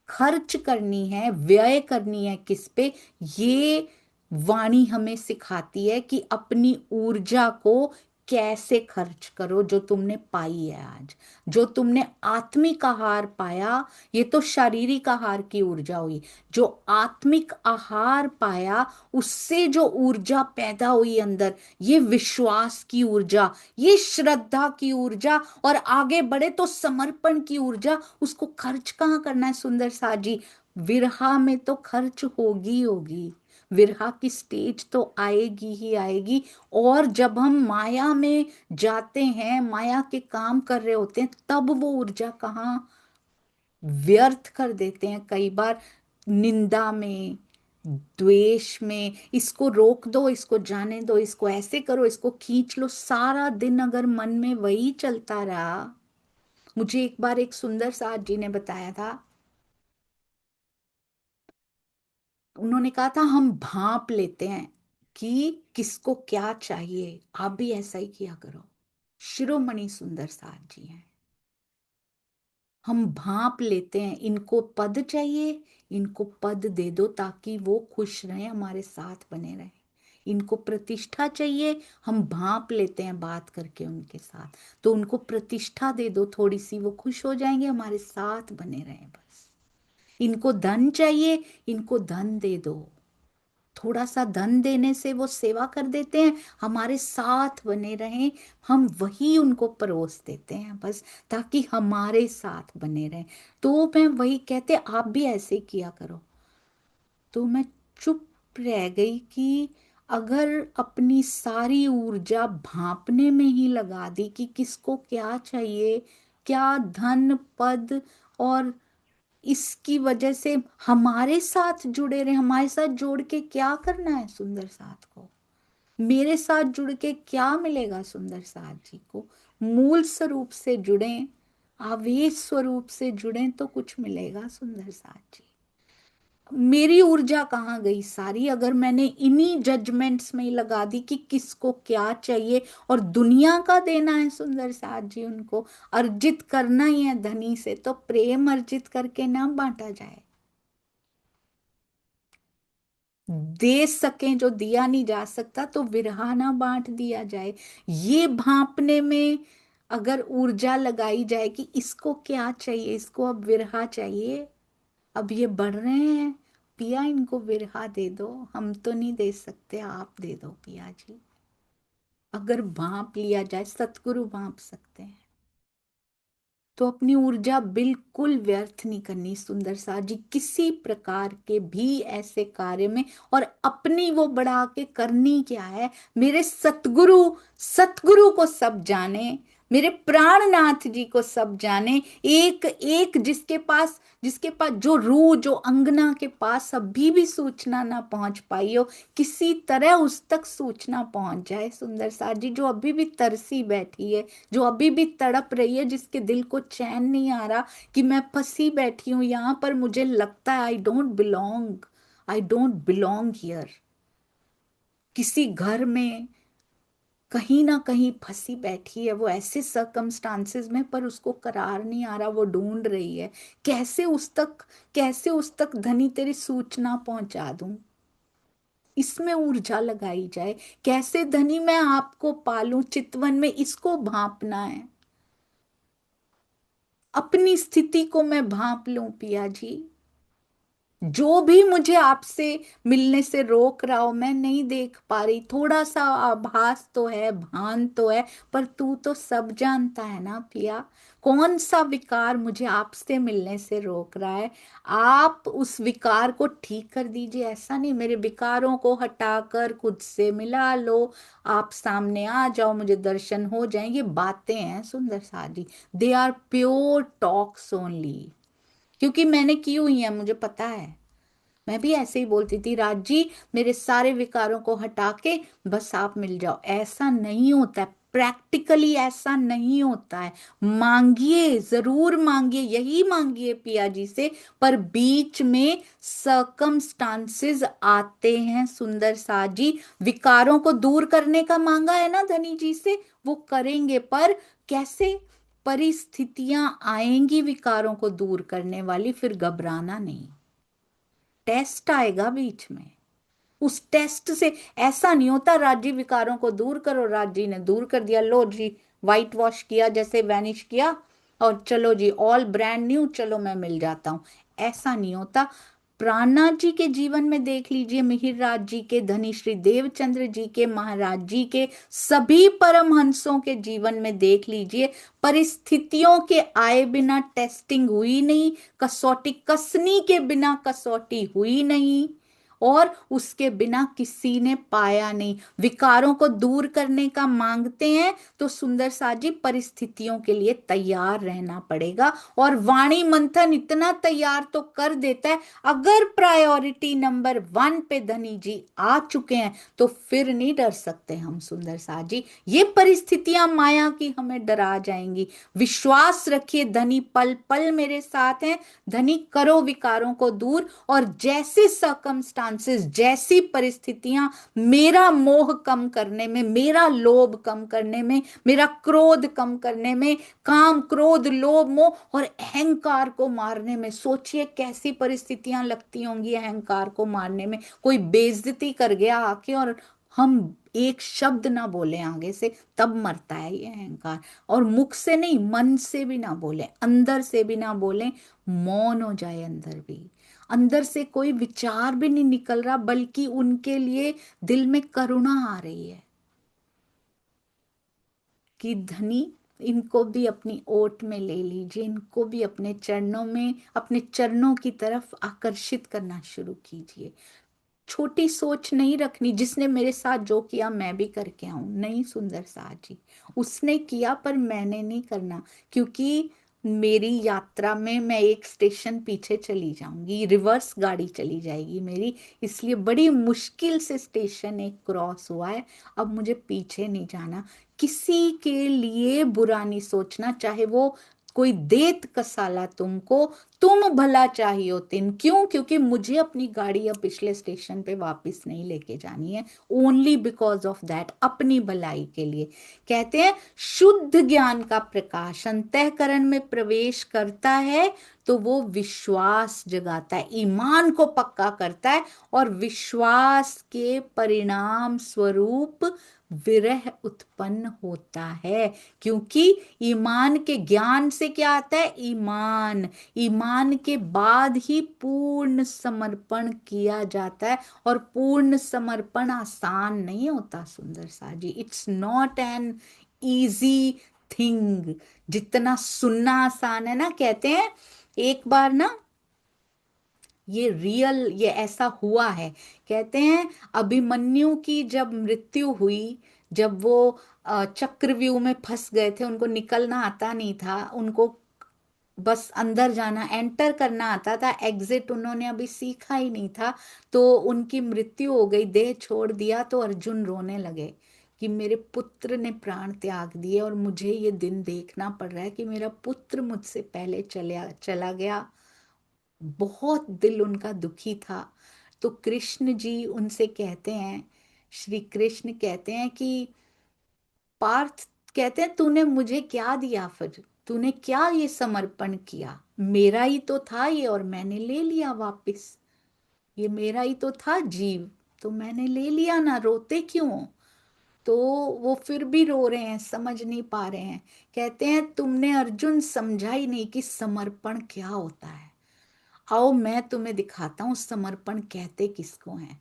खर्च करनी है, व्यय करनी है किस पे, ये वाणी हमें सिखाती है कि अपनी ऊर्जा को कैसे खर्च करो, जो तुमने पाई है आज, जो तुमने आत्मिक आहार पाया। ये तो शारीरिक आहार की ऊर्जा हुई, जो आत्मिक आहार पाया उससे जो ऊर्जा पैदा हुई अंदर, ये विश्वास की ऊर्जा, ये श्रद्धा की ऊर्जा, और आगे बढ़े तो समर्पण की ऊर्जा, उसको खर्च कहाँ करना है सुंदर सा जी। विरहा में तो खर्च होगी होगी, विरहा की स्टेज तो आएगी ही आएगी। और जब हम माया में जाते हैं, माया के काम कर रहे होते हैं, तब वो ऊर्जा कहाँ व्यर्थ कर देते हैं कई बार, निंदा में, द्वेष में इसको रोक दो, इसको जाने दो, इसको ऐसे करो, इसको खींच लो, सारा दिन अगर मन में वही चलता रहा। मुझे एक बार एक सुंदर साथ जी ने बताया था, उन्होंने कहा था हम भांप लेते हैं कि किसको क्या चाहिए। आप भी ऐसा ही किया करो। शिरोमणि सुंदर साथ जी हैं। हम भांप लेते हैं, इनको पद चाहिए, इनको पद दे दो ताकि वो खुश रहें, हमारे साथ बने रहें। इनको प्रतिष्ठा चाहिए, हम भांप लेते हैं बात करके उनके साथ, तो उनको प्रतिष्ठा दे दो थोड़ी सी, वो खुश हो जाएंगे, हमारे साथ बने रहें बस। इनको धन चाहिए, इनको धन दे दो, थोड़ा सा धन देने से वो सेवा कर देते हैं, हमारे साथ बने रहें, हम वही उनको परोस देते हैं बस, ताकि हमारे साथ बने रहें। तो मैं वही कहते, आप भी ऐसे किया करो। तो मैं चुप रह गई कि अगर अपनी सारी ऊर्जा भांपने में ही लगा दी कि किसको क्या चाहिए, क्या धन पद, और इसकी वजह से हमारे साथ जुड़े रहे, हमारे साथ जोड़ के क्या करना है सुंदर साथ को, मेरे साथ जुड़ के क्या मिलेगा सुंदर साथ जी को। मूल स्वरूप से जुड़ें, आवेश स्वरूप से जुड़ें तो कुछ मिलेगा सुंदर साथ जी। मेरी ऊर्जा कहाँ गई सारी, अगर मैंने इन्हीं जजमेंट्स में ही लगा दी कि किसको क्या चाहिए, और दुनिया का देना है सुंदर साथ जी, उनको अर्जित करना ही है धनी से, तो प्रेम अर्जित करके ना बांटा जाए, दे सकें जो दिया नहीं जा सकता तो विरहा ना बांट दिया जाए। ये भांपने में अगर ऊर्जा लगाई जाए कि इसको क्या चाहिए, इसको अब विरहा चाहिए, अब ये बढ़ रहे हैं, पिया इनको विरहा दे दो, हम तो नहीं दे सकते, आप दे दो पिया जी। अगर भांप लिया जाए, सतगुरु भांप सकते हैं, तो अपनी ऊर्जा बिल्कुल व्यर्थ नहीं करनी सुंदर सा जी, किसी प्रकार के भी ऐसे कार्य में। और अपनी वो बढ़ा के करनी क्या है, मेरे सतगुरु, सतगुरु को सब जाने, मेरे प्राणनाथ जी को सब जाने, एक एक जिसके पास जो रूह, जो अंगना के पास अभी भी सूचना ना पहुंच पाई हो, किसी तरह उस तक सूचना पहुंच जाए सुंदर सा जी, जो अभी भी तरसी बैठी है, जो अभी भी तड़प रही है, जिसके दिल को चैन नहीं आ रहा कि मैं फंसी बैठी हूं यहाँ पर, मुझे लगता है I don't belong, I don't belong here, किसी घर में कहीं ना कहीं फंसी बैठी है वो ऐसे सर्कमस्टांसेस में, पर उसको करार नहीं आ रहा, वो ढूंढ रही है कैसे उस तक धनी तेरी सूचना पहुंचा दूं, इसमें ऊर्जा लगाई जाए। कैसे धनी मैं आपको पालूं चितवन में, इसको भांपना है, अपनी स्थिति को मैं भांप लूं पिया जी। जो भी मुझे आपसे मिलने से रोक रहा हो, मैं नहीं देख पा रही, थोड़ा सा आभास तो है, भान तो है, पर तू तो सब जानता है ना पिया, कौन सा विकार मुझे आपसे मिलने से रोक रहा है। आप उस विकार को ठीक कर दीजिए, ऐसा नहीं मेरे विकारों को हटाकर खुद से मिला लो, आप सामने आ जाओ, मुझे दर्शन हो जाएंगे, बातें हैं सुंदर साजी, they are pure talks only, क्योंकि मैंने की हुई है, मुझे पता है। मैं भी ऐसे ही बोलती थी, राज जी मेरे सारे विकारों को हटा के बस आप मिल जाओ, ऐसा नहीं होता है, प्रैक्टिकली ऐसा नहीं होता है। मांगिए, जरूर मांगिए, यही मांगिए पिया जी से, पर बीच में सर्कमस्टांसेस आते हैं सुंदर सा जी, विकारों को दूर करने का मांगा है ना धनी जी से, वो करेंगे, पर कैसे, परिस्थितियां आएंगी विकारों को दूर करने वाली, फिर घबराना नहीं, टेस्ट आएगा बीच में, उस टेस्ट से ऐसा नहीं होता राज्य विकारों को दूर करो, राज्य ने दूर कर दिया, लो जी वाइट वॉश किया, जैसे वैनिश किया, और चलो जी ऑल ब्रांड न्यू, चलो मैं मिल जाता हूं, ऐसा नहीं होता। प्राणनाथ जी के जीवन में देख लीजिए, मिहिर राज जी के, धनी श्री देवचंद्र जी के, महाराज जी के, सभी परमहंसों के जीवन में देख लीजिए, परिस्थितियों के आए बिना टेस्टिंग हुई नहीं, कसौटी कसनी के बिना कसौटी हुई नहीं, और उसके बिना किसी ने पाया नहीं। विकारों को दूर करने का मांगते हैं तो सुंदर साथ जी परिस्थितियों के लिए तैयार रहना पड़ेगा। और वाणी मंथन इतना तैयार तो कर देता है, अगर प्रायोरिटी नंबर 1 पे धनी जी आ चुके हैं तो फिर नहीं डर सकते हम सुंदर साथ जी। ये परिस्थितियां माया की हमें डरा जाएंगी। विश्वास रखिए धनी पल पल मेरे साथ हैं। धनी करो विकारों को दूर, और जैसे सर्कमस्टांसेस, जैसी परिस्थितियां मेरा मोह कम करने में, मेरा लोभ कम करने में, मेरा क्रोध कम करने में, काम क्रोध लोभ मोह और अहंकार को मारने में, सोचिए कैसी परिस्थितियां लगती होंगी अहंकार को मारने में। कोई बेइज्जती कर गया आके और हम एक शब्द ना बोले आगे से, तब मरता है ये अहंकार। और मुख से नहीं, मन से भी ना बोले, अंदर से भी ना बोले, मौन हो जाए अंदर भी, अंदर से कोई विचार भी नहीं निकल रहा, बल्कि उनके लिए दिल में करुणा आ रही है कि धनी इनको भी अपनी ओट में ले लीजिए, इनको भी अपने चरणों में, अपने चरणों की तरफ आकर्षित करना शुरू कीजिए। छोटी सोच नहीं रखनी, जिसने मेरे साथ जो किया मैं भी करके आऊं, नहीं सुंदर साथ जी, उसने किया पर मैंने नहीं करना, क्योंकि मेरी यात्रा में मैं एक स्टेशन पीछे चली जाऊंगी, रिवर्स गाड़ी चली जाएगी मेरी, इसलिए बड़ी मुश्किल से स्टेशन एक क्रॉस हुआ है, अब मुझे पीछे नहीं जाना। किसी के लिए बुरा नहीं सोचना, चाहे वो कोई देत कसाला तुमको, तुम भला चाहिए तिन, क्यों? क्योंकि मुझे अपनी गाड़ी अब पिछले स्टेशन पे वापस नहीं लेके जानी है, ओनली बिकॉज ऑफ दैट, अपनी भलाई के लिए। कहते हैं शुद्ध ज्ञान का प्रकाश अंतःकरण में प्रवेश करता है तो वो विश्वास जगाता है, ईमान को पक्का करता है, और विश्वास के परिणाम स्वरूप विरह उत्पन्न होता है। क्योंकि ईमान के ज्ञान से क्या आता है? ईमान। ईमान के बाद ही पूर्ण समर्पण किया जाता है, और पूर्ण समर्पण आसान नहीं होता सुंदर सा जी, it's not an easy thing. जितना सुनना आसान है ना, कहते हैं एक बार ना, ये रियल, ये ऐसा हुआ है। कहते हैं अभिमन्यु की जब मृत्यु हुई, जब वो चक्रव्यूह में फंस गए थे, उनको निकलना आता नहीं था, उनको बस अंदर जाना, एंटर करना आता था, एग्जिट उन्होंने अभी सीखा ही नहीं था, तो उनकी मृत्यु हो गई, देह छोड़ दिया, तो अर्जुन रोने लगे कि मेरे पुत्र ने प्राण त्याग दिए और मुझे ये दिन देखना पड़ रहा है कि मेरा पुत्र मुझसे पहले चला चला गया। बहुत दिल उनका दुखी था। तो कृष्ण जी उनसे कहते हैं, श्री कृष्ण कहते हैं कि पार्थ, कहते हैं तूने मुझे क्या दिया, फिर तूने क्या ये समर्पण किया? मेरा ही तो था ये और मैंने ले लिया वापस, ये मेरा ही तो था जीव, तो मैंने ले लिया ना, रोते क्यों हो? तो वो फिर भी रो रहे हैं, समझ नहीं पा रहे हैं। कहते हैं तुमने अर्जुन समझा ही नहीं कि समर्पण क्या होता है, आओ मैं तुम्हें दिखाता हूं समर्पण कहते किसको हैं।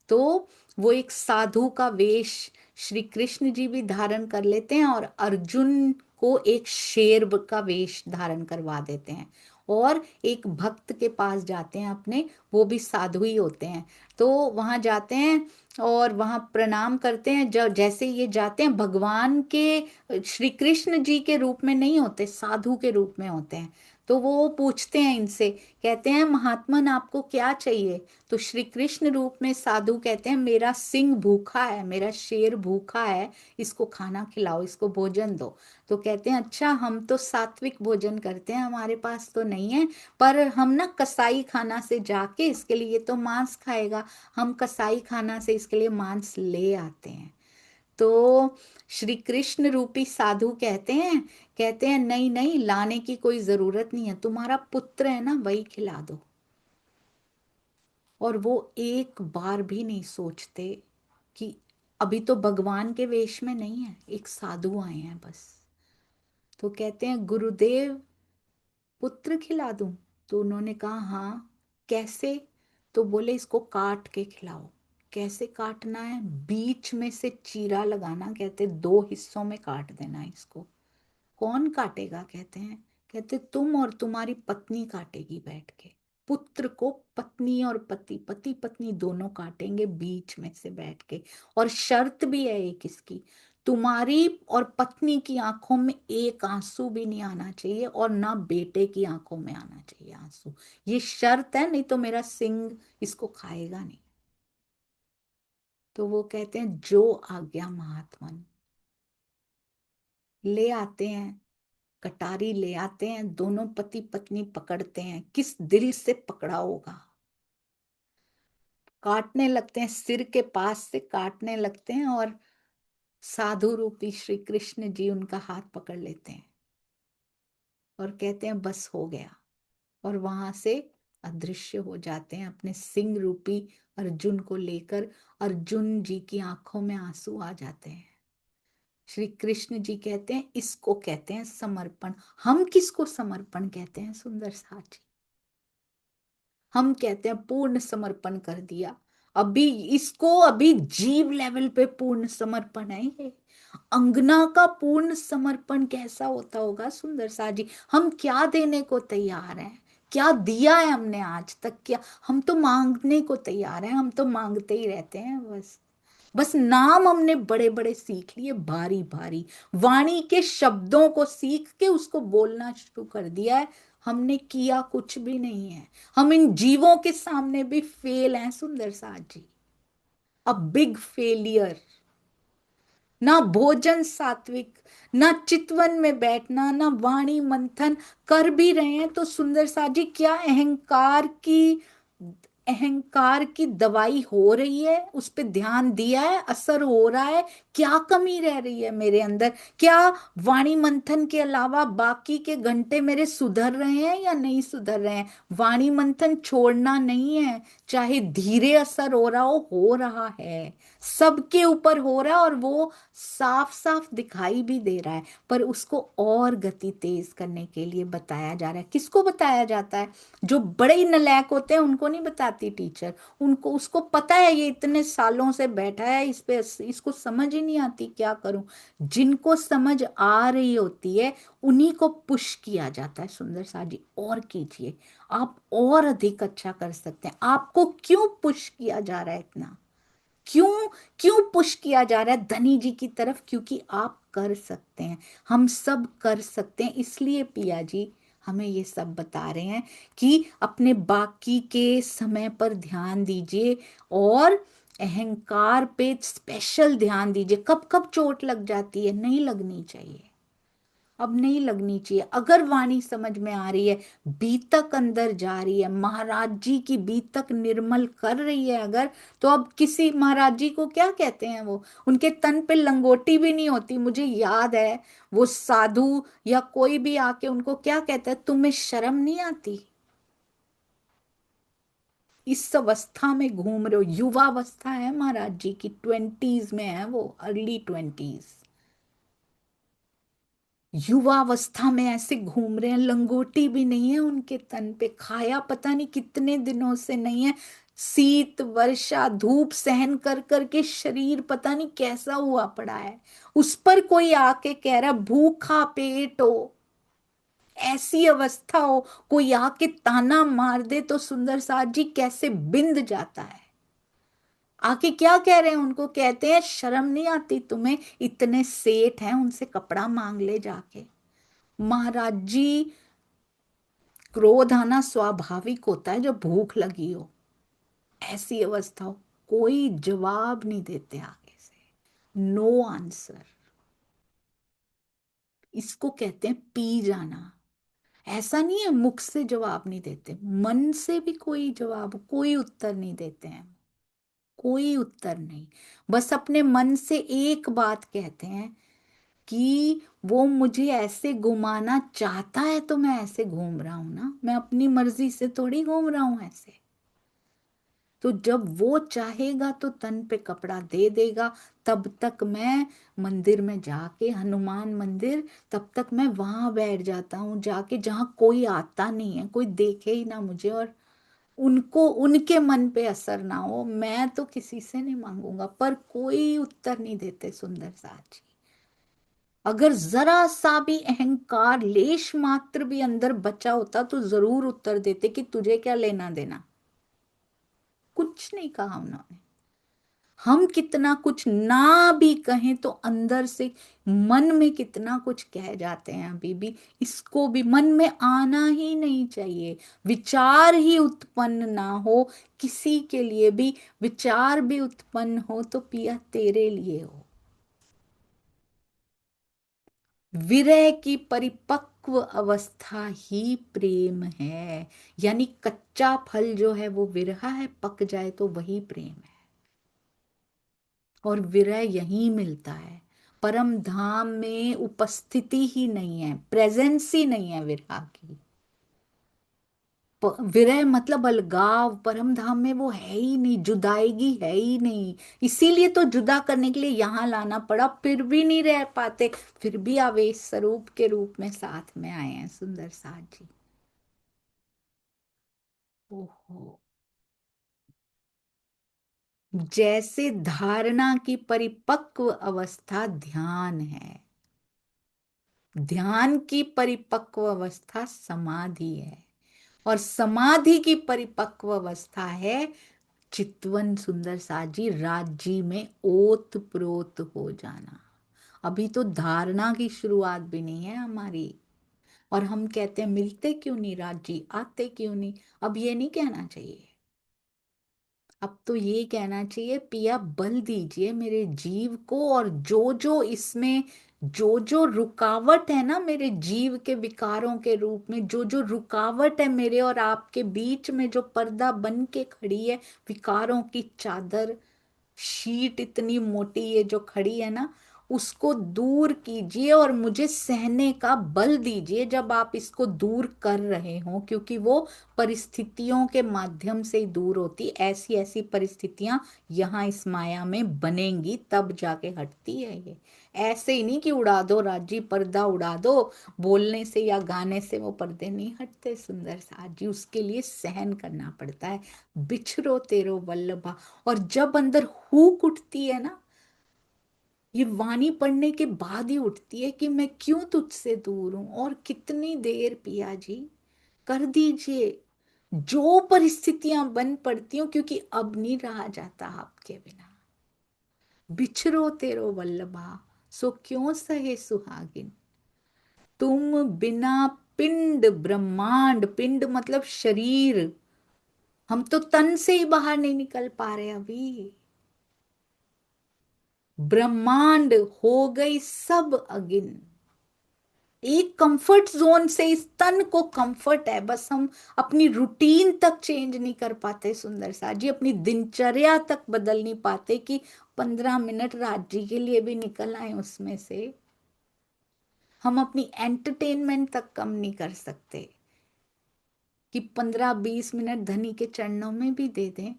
तो वो एक साधु का वेश श्री कृष्ण जी भी धारण कर लेते हैं, और अर्जुन को एक शेर का वेश धारण करवा देते हैं, और एक भक्त के पास जाते हैं अपने, वो भी साधु ही होते हैं। तो वहां जाते हैं और वहां प्रणाम करते हैं। जब जैसे ये जाते हैं, भगवान के श्री कृष्ण जी के रूप में नहीं होते, साधु के रूप में होते हैं। तो वो पूछते हैं इनसे, कहते हैं महात्मन आपको क्या चाहिए? तो श्री कृष्ण रूप में साधु कहते हैं मेरा सिंह भूखा है, मेरा शेर भूखा है, इसको खाना खिलाओ, इसको भोजन दो। तो कहते हैं अच्छा हम तो सात्विक भोजन करते हैं, हमारे पास तो नहीं है, पर हम ना कसाई खाना से जाके, इसके लिए तो मांस खाएगा, हम कसाई खाना से इसके लिए मांस ले आते हैं। तो श्री कृष्ण रूपी साधु कहते हैं नहीं नहीं, लाने की कोई जरूरत नहीं है, तुम्हारा पुत्र है ना, वही खिला दो। और वो एक बार भी नहीं सोचते कि अभी तो भगवान के वेश में नहीं है, एक साधु आए हैं बस। तो कहते हैं गुरुदेव पुत्र खिला दूं? तो उन्होंने कहा हाँ। कैसे? तो बोले इसको काट के खिलाओ। कैसे काटना है? बीच में से चीरा लगाना, कहते 2 हिस्सों में काट देना इसको। कौन काटेगा? कहते हैं, कहते तुम और तुम्हारी पत्नी काटेगी बैठ के। पुत्र को पत्नी और पति, पति पत्नी दोनों काटेंगे बीच में से बैठ के। और शर्त भी है एक इसकी, तुम्हारी और पत्नी की आंखों में एक आंसू भी नहीं आना चाहिए, और ना बेटे की आंखों में आना चाहिए आंसू। ये शर्त है, नहीं तो मेरा सिंह इसको खाएगा नहीं। तो वो कहते हैं जो आज्ञा महात्मन। ले आते हैं, कटारी ले आते हैं, दोनों पति पत्नी पकड़ते हैं, किस दिल से पकड़ा होगा। काटने लगते हैं, सिर के पास से काटने लगते हैं, और साधु रूपी श्री कृष्ण जी उनका हाथ पकड़ लेते हैं और कहते हैं बस हो गया, और वहां से अदृश्य हो जाते हैं अपने सिंह रूपी अर्जुन को लेकर। अर्जुन जी की आंखों में आंसू आ जाते हैं। श्री कृष्ण जी कहते हैं इसको कहते हैं समर्पण। हम किसको समर्पण कहते हैं सुंदर साथ जी? हम कहते हैं पूर्ण समर्पण कर दिया। अभी इसको अभी जीव लेवल पे पूर्ण समर्पण है ये। अंगना का पूर्ण समर्पण कैसा होता होगा सुंदर सा जी? हम क्या देने को तैयार हैं? क्या दिया है हमने आज तक? क्या हम तो मांगने को तैयार हैं, हम तो मांगते ही रहते हैं बस। बस नाम हमने बड़े बड़े सीख लिए, भारी भारी वाणी के शब्दों को सीख के उसको बोलना शुरू कर दिया है। हमने किया कुछ भी नहीं है। हम इन जीवों के सामने भी फेल हैं सुंदर साथ जी। A big failure. ना भोजन सात्विक, ना चितवन में बैठना, ना वाणी मंथन। कर भी रहे हैं तो सुंदर सा जी क्या अहंकार की दवाई हो रही है? उस पे ध्यान दिया है, असर हो रहा है? क्या कमी रह रही है मेरे अंदर? क्या वाणी मंथन के अलावा बाकी के घंटे मेरे सुधर रहे हैं या नहीं सुधर रहे हैं? वाणी मंथन छोड़ना नहीं है, चाहे धीरे असर हो रहा है, सबके ऊपर हो रहा है, और वो साफ साफ दिखाई भी दे रहा है। पर उसको और गति तेज करने के लिए बताया जा रहा है। किसको बताया जाता है? जो बड़े ही नालायक होते हैं उनको नहीं बताती टीचर। उनको, उसको पता है ये इतने सालों से बैठा है इस पे, इसको समझ ही नहीं आती क्या करूं। जिनको समझ आ रही होती है उन्हीं को पुश किया जाता है सुंदर सा जी, और कीजिए, आप और अधिक अच्छा कर सकते हैं। आपको क्यों पुश किया जा रहा है इतना? क्यों क्यों पुश किया जा रहा है धनी जी की तरफ? क्योंकि आप कर सकते हैं, हम सब कर सकते हैं। इसलिए पिया जी हमें ये सब बता रहे हैं कि अपने बाकी के समय पर ध्यान दीजिए, और अहंकार पे स्पेशल ध्यान दीजिए। कब कब चोट लग जाती है? नहीं लगनी चाहिए, अब नहीं लगनी चाहिए। अगर वाणी समझ में आ रही है, बीतक अंदर जा रही है, महाराज जी की बीतक निर्मल कर रही है अगर, तो अब किसी महाराज जी को क्या कहते हैं, वो उनके तन पे लंगोटी भी नहीं होती। मुझे याद है वो साधु या कोई भी आके उनको क्या कहता है, तुम्हें शर्म नहीं आती? इस अवस्था में घूम रहे हो, युवा अवस्था है महाराज जी की, 20s में है वो, अर्ली 20s। युवावस्था में ऐसे घूम रहे हैं, लंगोटी भी नहीं है उनके तन पे, खाया पता नहीं कितने दिनों से नहीं है, शीत वर्षा धूप सहन कर कर के शरीर पता नहीं कैसा हुआ पड़ा है। उस पर कोई आके कह रहा भूखा पेट हो, ऐसी अवस्था हो, कोई आके ताना मार दे तो सुंदर साथ जी कैसे बिंद जाता है। आके क्या कह रहे हैं? उनको कहते हैं शर्म नहीं आती तुम्हें? इतने सेठ हैं, उनसे कपड़ा मांग ले जाके। महाराज जी, क्रोध आना स्वाभाविक होता है जब भूख लगी हो, ऐसी अवस्था हो, कोई जवाब नहीं देते आगे से, नो आंसर। इसको कहते हैं पी जाना। ऐसा नहीं है मुख से जवाब नहीं देते, मन से भी कोई जवाब, कोई उत्तर नहीं देते हैं, कोई उत्तर नहीं। बस अपने मन से एक बात कहते हैं कि वो मुझे ऐसे घुमाना चाहता है तो मैं ऐसे घूम रहा हूं ना, मैं अपनी मर्जी से थोड़ी घूम रहा हूं ऐसे। तो जब वो चाहेगा तो तन पे कपड़ा दे देगा। तब तक मैं मंदिर में जाके, हनुमान मंदिर, तब तक मैं वहां बैठ जाता हूँ जाके जहां कोई आता नहीं है, कोई देखे ही ना मुझे, और उनको, उनके मन पे असर ना हो। मैं तो किसी से नहीं मांगूंगा, पर कोई उत्तर नहीं देते सुंदर साथ जी। अगर जरा सा भी अहंकार, लेश मात्र भी अंदर बचा होता तो जरूर उत्तर देते कि तुझे क्या लेना देना। कुछ नहीं कहा उन्होंने। हम कितना कुछ ना भी कहें तो अंदर से मन में कितना कुछ कह जाते हैं अभी भी। इसको भी मन में आना ही नहीं चाहिए। विचार ही उत्पन्न ना हो किसी के लिए भी, विचार भी उत्पन्न हो तो पिया तेरे लिए हो। विरह की परिपक्व अवस्था ही प्रेम है। यानी कच्चा फल जो है वो विरह है, पक जाए तो वही प्रेम है। और विरह यहीं मिलता है। परम धाम में उपस्थिति ही नहीं है, प्रेजेंस ही नहीं है विरह की। विरह मतलब अलगाव, परम धाम में वो है ही नहीं, जुदाईगी है ही नहीं। इसीलिए तो जुदा करने के लिए यहां लाना पड़ा, फिर भी नहीं रह पाते। फिर भी आवेश स्वरूप के रूप में साथ में आए हैं सुंदर साथ जी। ओहो। जैसे धारणा की परिपक्व अवस्था ध्यान है, ध्यान की परिपक्व अवस्था समाधि है, और समाधि की परिपक्व अवस्था है चितवन सुंदर साजी, राज्य में ओत प्रोत हो जाना। अभी तो धारणा की शुरुआत भी नहीं है हमारी। और हम कहते हैं मिलते क्यों नहीं राज्य, आते क्यों नहीं। अब ये नहीं कहना चाहिए। अब तो ये कहना चाहिए पिया बल दीजिए मेरे जीव को, और जो जो इसमें, जो जो रुकावट है ना मेरे जीव के विकारों के रूप में, जो जो रुकावट है मेरे और आपके बीच में, जो पर्दा बन के खड़ी है, विकारों की चादर, शीट इतनी मोटी ये जो खड़ी है ना, उसको दूर कीजिए और मुझे सहने का बल दीजिए जब आप इसको दूर कर रहे हो। क्योंकि वो परिस्थितियों के माध्यम से ही दूर होती, ऐसी ऐसी परिस्थितियां यहाँ इस माया में बनेंगी तब जाके हटती है ये। ऐसे ही नहीं कि उड़ा दो राजी, पर्दा उड़ा दो, बोलने से या गाने से वो पर्दे नहीं हटते सुंदर साथ जी। उसके लिए सहन करना पड़ता है। बिछड़ो तेरो वल्लभा। और जब अंदर हुक उठती है ना, ये वाणी पढ़ने के बाद ही उठती है कि मैं क्यों तुझसे दूर हूं, और कितनी देर पिया जी कर दीजिए जो परिस्थितियां बन पड़ती हूँ, क्योंकि अब नहीं रहा जाता आपके बिना। बिछड़ो तेरो वल्लभा, सो क्यों सहे सुहागिन, तुम बिना पिंड ब्रह्मांड, पिंड मतलब शरीर, हम तो तन से ही बाहर नहीं निकल पा रहे अभी। ब्रह्मांड हो गई सब अगिन। एक कंफर्ट जोन से इस तन को कंफर्ट है, बस हम अपनी रूटीन तक चेंज नहीं कर पाते सुंदर सा जी, अपनी दिनचर्या तक बदल नहीं पाते कि 15 मिनट राज्य के लिए भी निकल आए उसमें से। हम अपनी एंटरटेनमेंट तक कम नहीं कर सकते कि 15-20 मिनट धनी के चरणों में भी दे दें,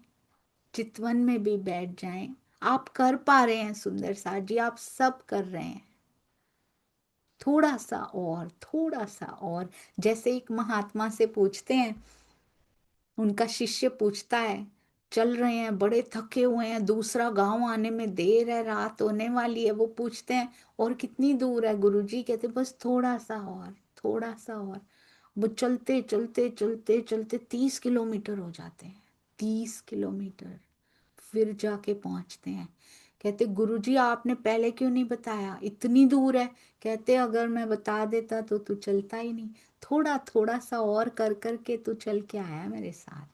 चितवन में भी बैठ जाएं। आप कर पा रहे हैं सुंदर सा जी, आप सब कर रहे हैं। थोड़ा सा और, थोड़ा सा और। जैसे एक महात्मा से पूछते हैं, उनका शिष्य पूछता है, चल रहे हैं बड़े थके हुए हैं, दूसरा गांव आने में देर है, रात होने वाली है। वो पूछते हैं और कितनी दूर है गुरुजी, कहते बस थोड़ा सा और, थोड़ा सा और। वो चलते चलते चलते चलते 30 किलोमीटर हो जाते हैं, 30 किलोमीटर। फिर जाके पहुंचते हैं। कहते गुरुजी आपने पहले क्यों नहीं बताया, इतनी दूर है। कहते अगर मैं बता देता तो तू चलता ही नहीं। थोड़ा थोड़ा सा और कर करके तू चल के आया मेरे साथ।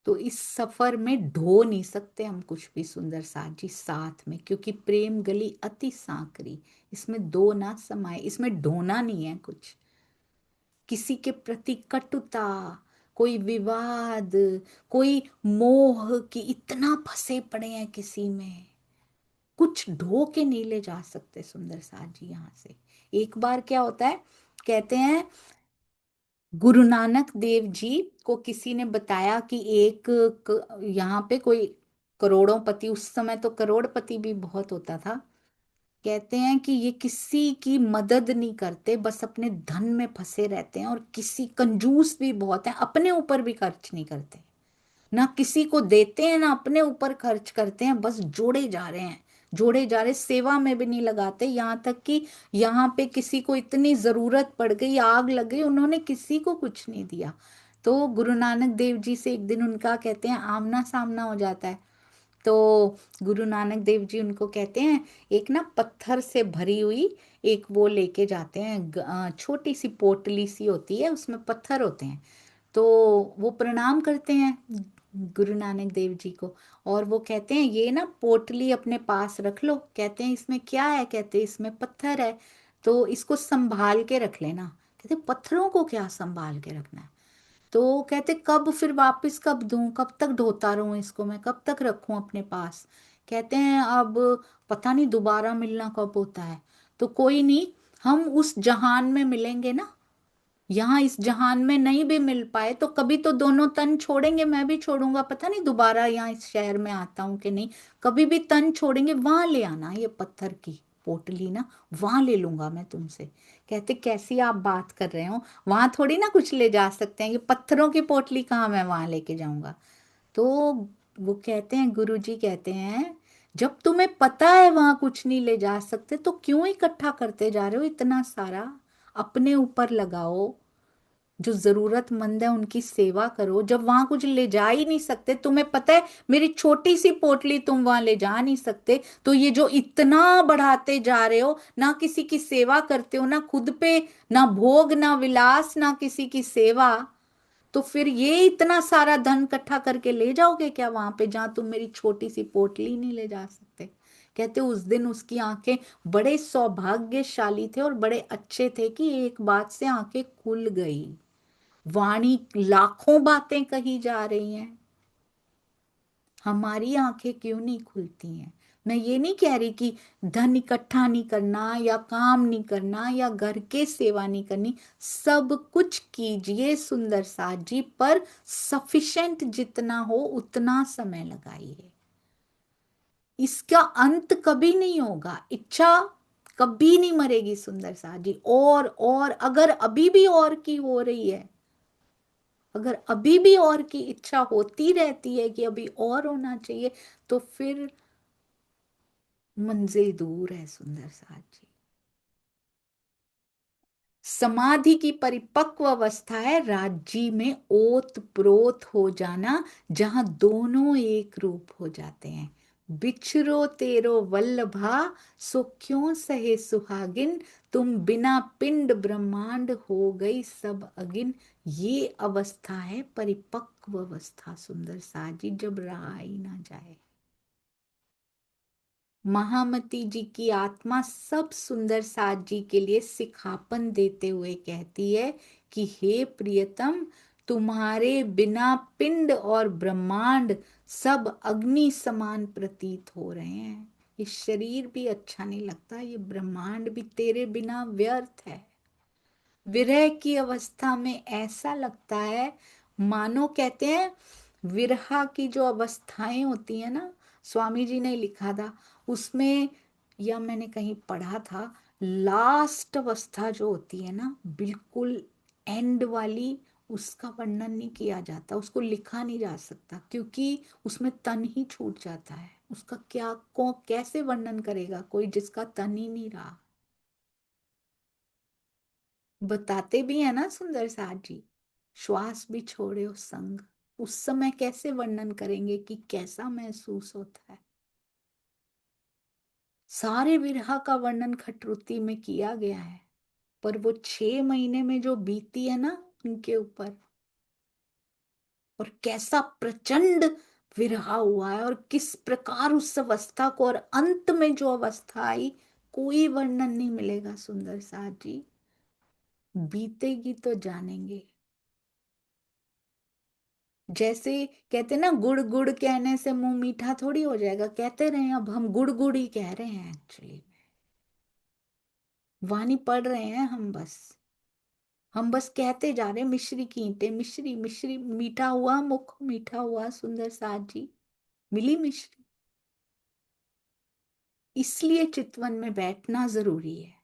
तो इस सफर में ढो नहीं सकते हम कुछ भी सुंदर साथ जी साथ में, क्योंकि प्रेम गली अति सांकरी। इसमें दो ना समाए, इसमें ढोना नहीं है कुछ। किसी के प्रति कटुता, कोई विवाद, कोई मोह कि इतना फंसे पड़े हैं किसी में, कुछ ढो के नहीं ले जा सकते सुंदर साथ जी यहाँ से। एक बार क्या होता है, कहते हैं गुरु नानक देव जी को किसी ने बताया कि यहाँ पे कोई करोड़ों पति, उस समय तो करोड़पति भी बहुत होता था, कहते हैं कि ये किसी की मदद नहीं करते, बस अपने धन में फंसे रहते हैं, और किसी कंजूस भी बहुत है, अपने ऊपर भी खर्च नहीं करते, ना किसी को देते हैं ना अपने ऊपर खर्च करते हैं, बस जोड़े जा रहे हैं, जोड़े जा रहे, सेवा में भी नहीं लगाते, यहाँ तक कि यहाँ पे किसी को इतनी जरूरत पड़ गई, आग लग गई, उन्होंने किसी को कुछ नहीं दिया। तो गुरु नानक देव जी से एक दिन उनका कहते हैं आमना सामना हो जाता है। तो गुरु नानक देव जी उनको कहते हैं, एक ना पत्थर से भरी हुई एक वो लेके जाते हैं, छोटी सी पोटली सी होती है, उसमें पत्थर होते हैं। तो वो प्रणाम करते हैं गुरु नानक देव जी को, और वो कहते हैं ये ना पोटली अपने पास रख लो। कहते हैं इसमें क्या है? कहते हैं इसमें पत्थर है, तो इसको संभाल के रख लेना। कहते पत्थरों को क्या संभाल के रखना है? तो कहते कब फिर वापस कब दूं, कब तक ढोता रहूं इसको, मैं कब तक रखूं अपने पास? कहते हैं अब पता नहीं दोबारा मिलना कब होता है। तो कोई नहीं, हम उस जहान में मिलेंगे ना, यहाँ इस जहान में नहीं भी मिल पाए तो कभी तो दोनों तन छोड़ेंगे, मैं भी छोड़ूंगा, पता नहीं दोबारा यहाँ इस शहर में आता हूँ कि नहीं, कभी भी तन छोड़ेंगे, वहां ले आना ये पत्थर की पोटली ना, वहां ले लूंगा मैं तुमसे। कहते कैसी आप बात कर रहे हो, वहां थोड़ी ना कुछ ले जा सकते हैं, ये पत्थरों की पोटली कहाँ मैं वहां लेके जाऊंगा? तो वो कहते हैं, गुरु जी कहते हैं जब तुम्हें पता है वहां कुछ नहीं ले जा सकते तो क्यों इकट्ठा करते जा रहे हो इतना सारा? अपने ऊपर लगाओ, जो जरूरतमंद है उनकी सेवा करो। जब वहां कुछ ले जा ही नहीं सकते, तुम्हें पता है मेरी छोटी सी पोटली तुम वहां ले जा नहीं सकते, तो ये जो इतना बढ़ाते जा रहे हो, ना किसी की सेवा करते हो, ना खुद पे, ना भोग, ना विलास, ना किसी की सेवा, तो फिर ये इतना सारा धन इकट्ठा करके ले जाओगे क्या वहां पे जहां तुम मेरी छोटी सी पोटली नहीं ले जा सकते? कहते उस दिन उसकी आंखें बड़े सौभाग्यशाली थे और बड़े अच्छे थे कि एक बात से आंखें खुल गई। वाणी लाखों बातें कही जा रही हैं, हमारी आंखें क्यों नहीं खुलती हैं? मैं ये नहीं कह रही कि धन इकट्ठा नहीं करना या काम नहीं करना या घर के सेवा नहीं करनी, सब कुछ कीजिए सुंदर साथ जी, पर सफिशिएंट जितना हो उतना समय लगाइए। इसका अंत कभी नहीं होगा, इच्छा कभी नहीं मरेगी सुंदर साथ जी। और अगर अभी भी और की हो रही है, अगर अभी भी और की इच्छा होती रहती है कि अभी और होना चाहिए, तो फिर मंजिल दूर है सुंदर साथ जी। समाधि की परिपक्व अवस्था है राज्य में ओत प्रोत हो जाना, जहां दोनों एक रूप हो जाते हैं। बिछरो तेरो वल्लभा, सो क्यों सहे सुहागिन, तुम बिना पिंड ब्रह्मांड हो गई सब अगिन। ये अवस्था है परिपक्व अवस्था सुंदर साथ जी, जब रहा ही ना जाए। महामती जी की आत्मा सब सुंदर साथ जी के लिए सिखापन देते हुए कहती है कि हे प्रियतम, तुम्हारे बिना पिंड और ब्रह्मांड सब अग्नि समान प्रतीत हो रहे हैं। ये शरीर भी अच्छा नहीं लगता, ये ब्रह्मांड भी तेरे बिना व्यर्थ है। विरह की अवस्था में ऐसा लगता है मानो, कहते हैं विरहा की जो अवस्थाएं होती है ना, स्वामी जी ने लिखा था उसमें, या मैंने कहीं पढ़ा था, लास्ट अवस्था जो होती है ना, बिल्कुल एंड वाली, उसका वर्णन नहीं किया जाता, उसको लिखा नहीं जा सकता, क्योंकि उसमें तन ही छूट जाता है। उसका क्या कैसे वर्णन करेगा कोई जिसका तन ही नहीं रहा? बताते भी है ना सुंदर साथ जी, श्वास भी छोड़े हो संग, उस समय कैसे वर्णन करेंगे कि कैसा महसूस होता है? सारे विरह का वर्णन खटरुति में किया गया है, पर वो 6 महीने में जो बीती है ना उनके ऊपर, और कैसा प्रचंड विरह हुआ है, और किस प्रकार उस अवस्था को, और अंत में जो अवस्था आई, कोई वर्णन नहीं मिलेगा सुंदर साथ जी। बीतेगी तो जानेंगे। जैसे कहते ना, गुड़ गुड़ कहने से मुंह मीठा थोड़ी हो जाएगा, कहते रहे, अब हम गुड़ गुड़ ही कह रहे हैं एक्चुअली, वाणी पढ़ रहे हैं हम बस कहते जा रहे हैं, मिश्री की ईंटें, मिश्री मिश्री, मीठा हुआ मुख, मीठा हुआ सुंदर साथ जी, मिली मिश्री। इसलिए चितवन में बैठना जरूरी है।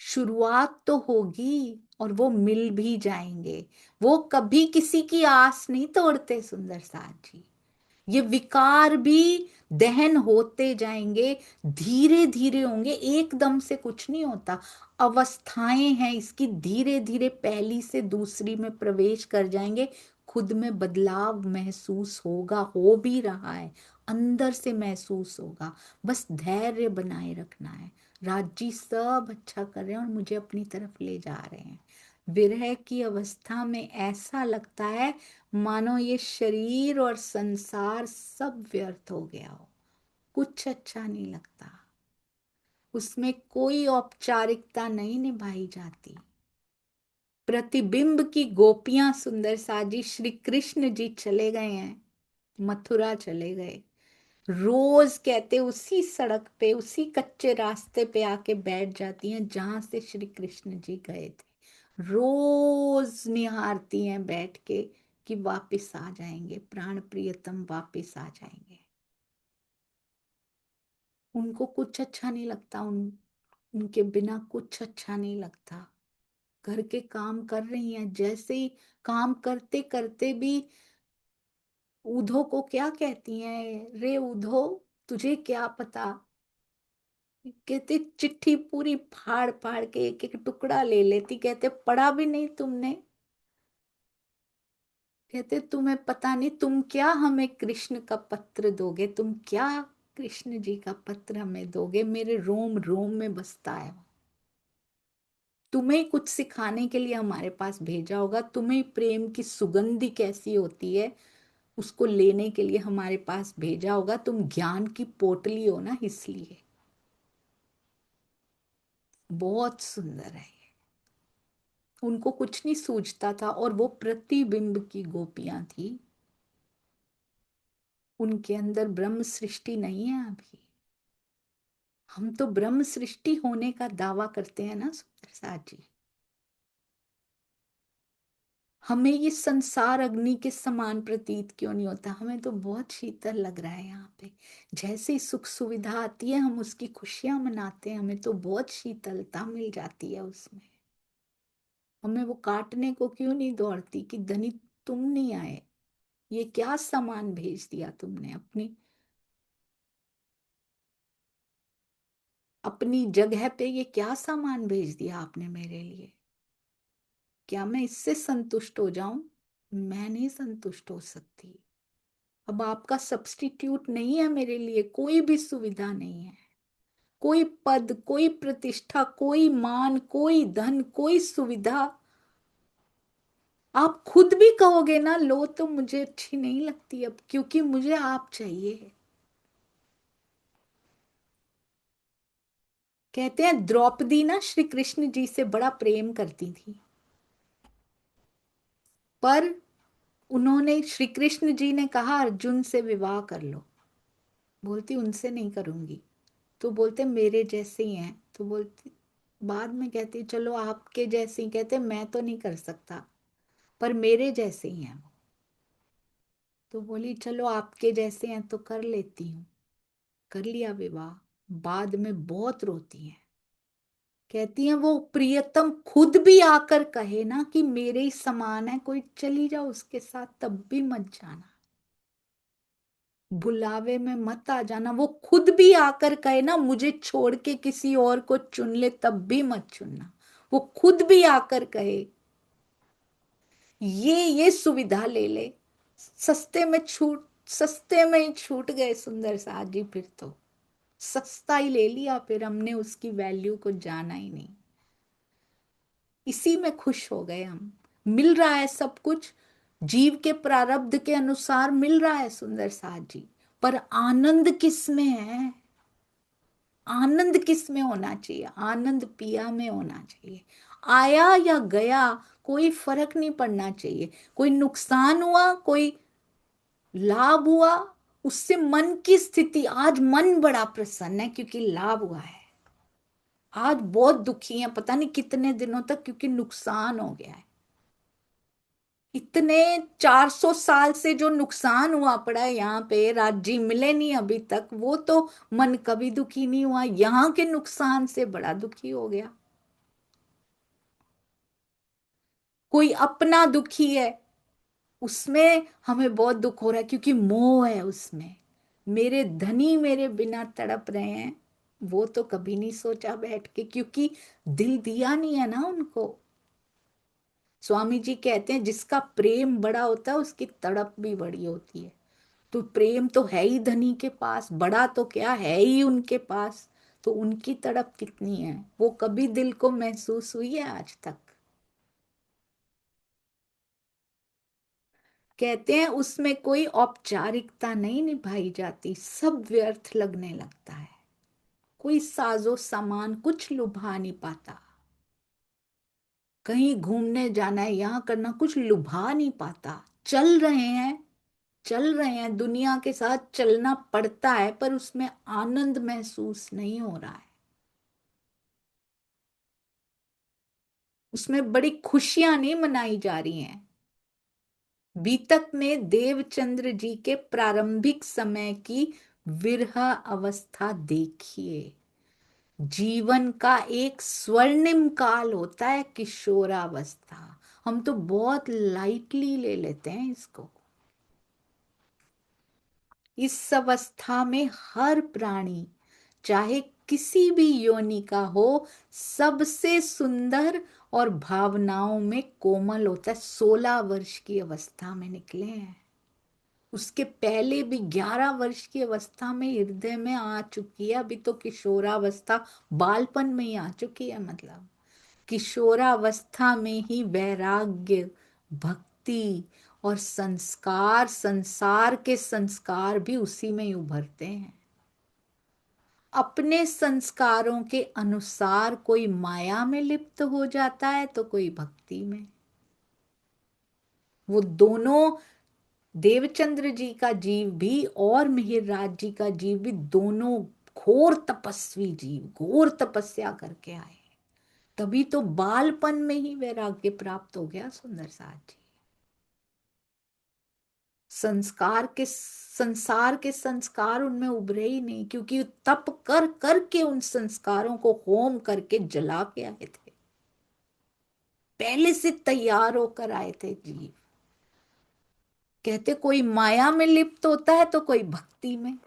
शुरुआत तो होगी और वो मिल भी जाएंगे। वो कभी किसी की आस नहीं तोड़ते सुंदर साथ जी, ये विकार भी दहन होते जाएंगे, धीरे धीरे होंगे, एकदम से कुछ नहीं होता। अवस्थाएं हैं इसकी, धीरे धीरे पहली से दूसरी में प्रवेश कर जाएंगे। खुद में बदलाव महसूस होगा, हो भी रहा है, अंदर से महसूस होगा। बस धैर्य बनाए रखना है। राज जी सब अच्छा कर रहे हैं और मुझे अपनी तरफ ले जा रहे हैं। विरह की अवस्था में ऐसा लगता है मानो ये शरीर और संसार सब व्यर्थ हो गया हो, कुछ अच्छा नहीं लगता। उसमें कोई औपचारिकता नहीं निभाई जाती। प्रतिबिंब की गोपियां सुंदर साजी, श्री कृष्ण जी चले गए हैं, मथुरा चले गए। रोज कहते उसी सड़क पे, उसी कच्चे रास्ते पे आके बैठ जाती हैं जहां से श्री कृष्ण जी गए थे। रोज निहारती हैं बैठ के कि वापस आ जाएंगे, प्राण प्रियतम वापस आ जाएंगे। उनको कुछ अच्छा नहीं लगता, उनके बिना कुछ अच्छा नहीं लगता। घर के काम कर रही हैं, जैसे ही काम करते करते भी उधो को क्या कहती हैं, रे उधो तुझे क्या पता। कहते चिट्ठी पूरी फाड़ फाड़ के एक एक टुकड़ा ले लेती, कहते पढ़ा भी नहीं तुमने। कहते तुम्हें पता नहीं, तुम क्या हमें कृष्ण का पत्र दोगे, तुम क्या कृष्ण जी का पत्र हमें दोगे, मेरे रोम रोम में बसता है वो। तुम्हें कुछ सिखाने के लिए हमारे पास भेजा होगा, तुम्हें प्रेम की सुगंधी कैसी होती है उसको लेने के लिए हमारे पास भेजा होगा। तुम ज्ञान की पोटली हो ना, इसलिए। बहुत सुंदर है। उनको कुछ नहीं सूझता था, और वो प्रतिबिंब की गोपियां थी। उनके अंदर ब्रह्म सृष्टि नहीं है अभी। हम तो ब्रह्म सृष्टि होने का दावा करते हैं ना सुंदर साथ जी। हमें ये संसार अग्नि के समान प्रतीत क्यों नहीं होता? हमें तो बहुत शीतल लग रहा है यहाँ पे। जैसे ही सुख सुविधा आती है हम उसकी खुशियां मनाते हैं, हमें तो बहुत शीतलता मिल जाती है उसमें। हमें वो काटने को क्यों नहीं दौड़ती कि धनी तुम नहीं आए, ये क्या सामान भेज दिया तुमने, अपनी अपनी जगह पे ये क्या सामान भेज दिया आपने मेरे लिए। क्या मैं इससे संतुष्ट हो जाऊं? मैं नहीं संतुष्ट हो सकती। अब आपका सब्स्टिट्यूट नहीं है मेरे लिए, कोई भी सुविधा नहीं है, कोई पद, कोई प्रतिष्ठा, कोई मान, कोई धन, कोई सुविधा। आप खुद भी कहोगे ना लो, तो मुझे अच्छी नहीं लगती अब, क्योंकि मुझे आप चाहिए। कहते हैं द्रौपदी ना श्री कृष्ण जी से बड़ा प्रेम करती थी, पर उन्होंने, श्री कृष्ण जी ने कहा अर्जुन से विवाह कर लो। बोलती उनसे नहीं करूंगी। तो बोलते मेरे जैसे ही हैं। तो बोलती, बाद में कहती चलो आपके जैसे ही। कहते मैं तो नहीं कर सकता, पर मेरे जैसे ही हैं वो। तो बोली चलो आपके जैसे हैं तो कर लेती हूँ। कर लिया विवाह। बाद में बहुत रोती हैं। कहती हैं वो प्रियतम खुद भी आकर कहे ना कि मेरे ही समान है कोई, चली जाओ उसके साथ, तब भी मत जाना, बुलावे में मत आ जाना। वो खुद भी आकर कहे ना मुझे छोड़ के किसी और को चुन ले, तब भी मत चुनना। वो खुद भी आकर कहे ये सुविधा ले ले, सस्ते में छूट, सस्ते में ही छूट गए सुंदर साथ जी। फिर तो सस्ता ही ले लिया, फिर हमने उसकी वैल्यू को जाना ही नहीं। इसी में खुश हो गए हम। मिल रहा है सब कुछ, जीव के प्रारब्ध के अनुसार मिल रहा है सुंदर साथ जी, पर आनंद किस में है? आनंद किस में होना चाहिए? आनंद पिया में होना चाहिए। आया या गया कोई फर्क नहीं पड़ना चाहिए। कोई नुकसान हुआ, कोई लाभ हुआ, उससे मन की स्थिति, आज मन बड़ा प्रसन्न है क्योंकि लाभ हुआ है। आज बहुत दुखी है पता नहीं कितने दिनों तक, क्योंकि नुकसान हो गया है। इतने 400 साल से जो नुकसान हुआ पड़ा है यहाँ पे, राज्य मिले नहीं अभी तक, वो तो मन कभी दुखी नहीं हुआ, यहाँ के नुकसान से बड़ा दुखी हो गया। कोई अपना दुखी है, उसमें हमें बहुत दुख हो रहा है क्योंकि मोह है उसमें। मेरे धनी मेरे बिना तड़प रहे हैं, वो तो कभी नहीं सोचा बैठ के, क्योंकि दिल दिया नहीं है ना उनको। स्वामी जी कहते हैं जिसका प्रेम बड़ा होता है उसकी तड़प भी बड़ी होती है। तो प्रेम तो है ही धनी के पास, बड़ा तो क्या है ही उनके पास, तो उनकी तड़प कितनी है, वो कभी दिल को महसूस हुई है आज तक? कहते हैं उसमें कोई औपचारिकता नहीं निभाई जाती, सब व्यर्थ लगने लगता है। कोई साजो सामान कुछ लुभा नहीं पाता। कहीं घूमने जाना है, यहां करना, कुछ लुभा नहीं पाता। चल रहे हैं, चल रहे हैं, दुनिया के साथ चलना पड़ता है, पर उसमें आनंद महसूस नहीं हो रहा है। उसमें बड़ी खुशियां नहीं मनाई जा रही हैं। बीतक में देवचंद्र जी के प्रारंभिक समय की विरह अवस्था देखिए। जीवन का एक स्वर्णिम काल होता है किशोरावस्था। हम तो बहुत लाइटली ले लेते हैं इसको। इस अवस्था में हर प्राणी, चाहे किसी भी योनि का हो, सबसे सुंदर और भावनाओं में कोमल होता है। 16 वर्ष की अवस्था में निकले हैं। उसके पहले भी 11 वर्ष की अवस्था में हृदय में आ चुकी है। अभी तो किशोरावस्था बालपन में ही आ चुकी है। मतलब किशोरावस्था में ही वैराग्य, भक्ति और संस्कार, संसार के संस्कार भी उसी में ही उभरते हैं। अपने संस्कारों के अनुसार कोई माया में लिप्त हो जाता है तो कोई भक्ति में। वो दोनों, देवचंद्र जी का जीव भी और मिहिरराज जी का जीव भी, दोनों घोर तपस्वी जीव, घोर तपस्या करके आए। तभी तो बालपन में ही वैराग्य प्राप्त हो गया सुंदर साथ जी। संसार के संस्कार उनमें उभरे ही नहीं, क्योंकि तप कर करके उन संस्कारों को होम करके जला के आए थे। पहले से तैयार होकर आए थे जीव। कहते कोई माया में लिप्त होता है तो कोई भक्ति में।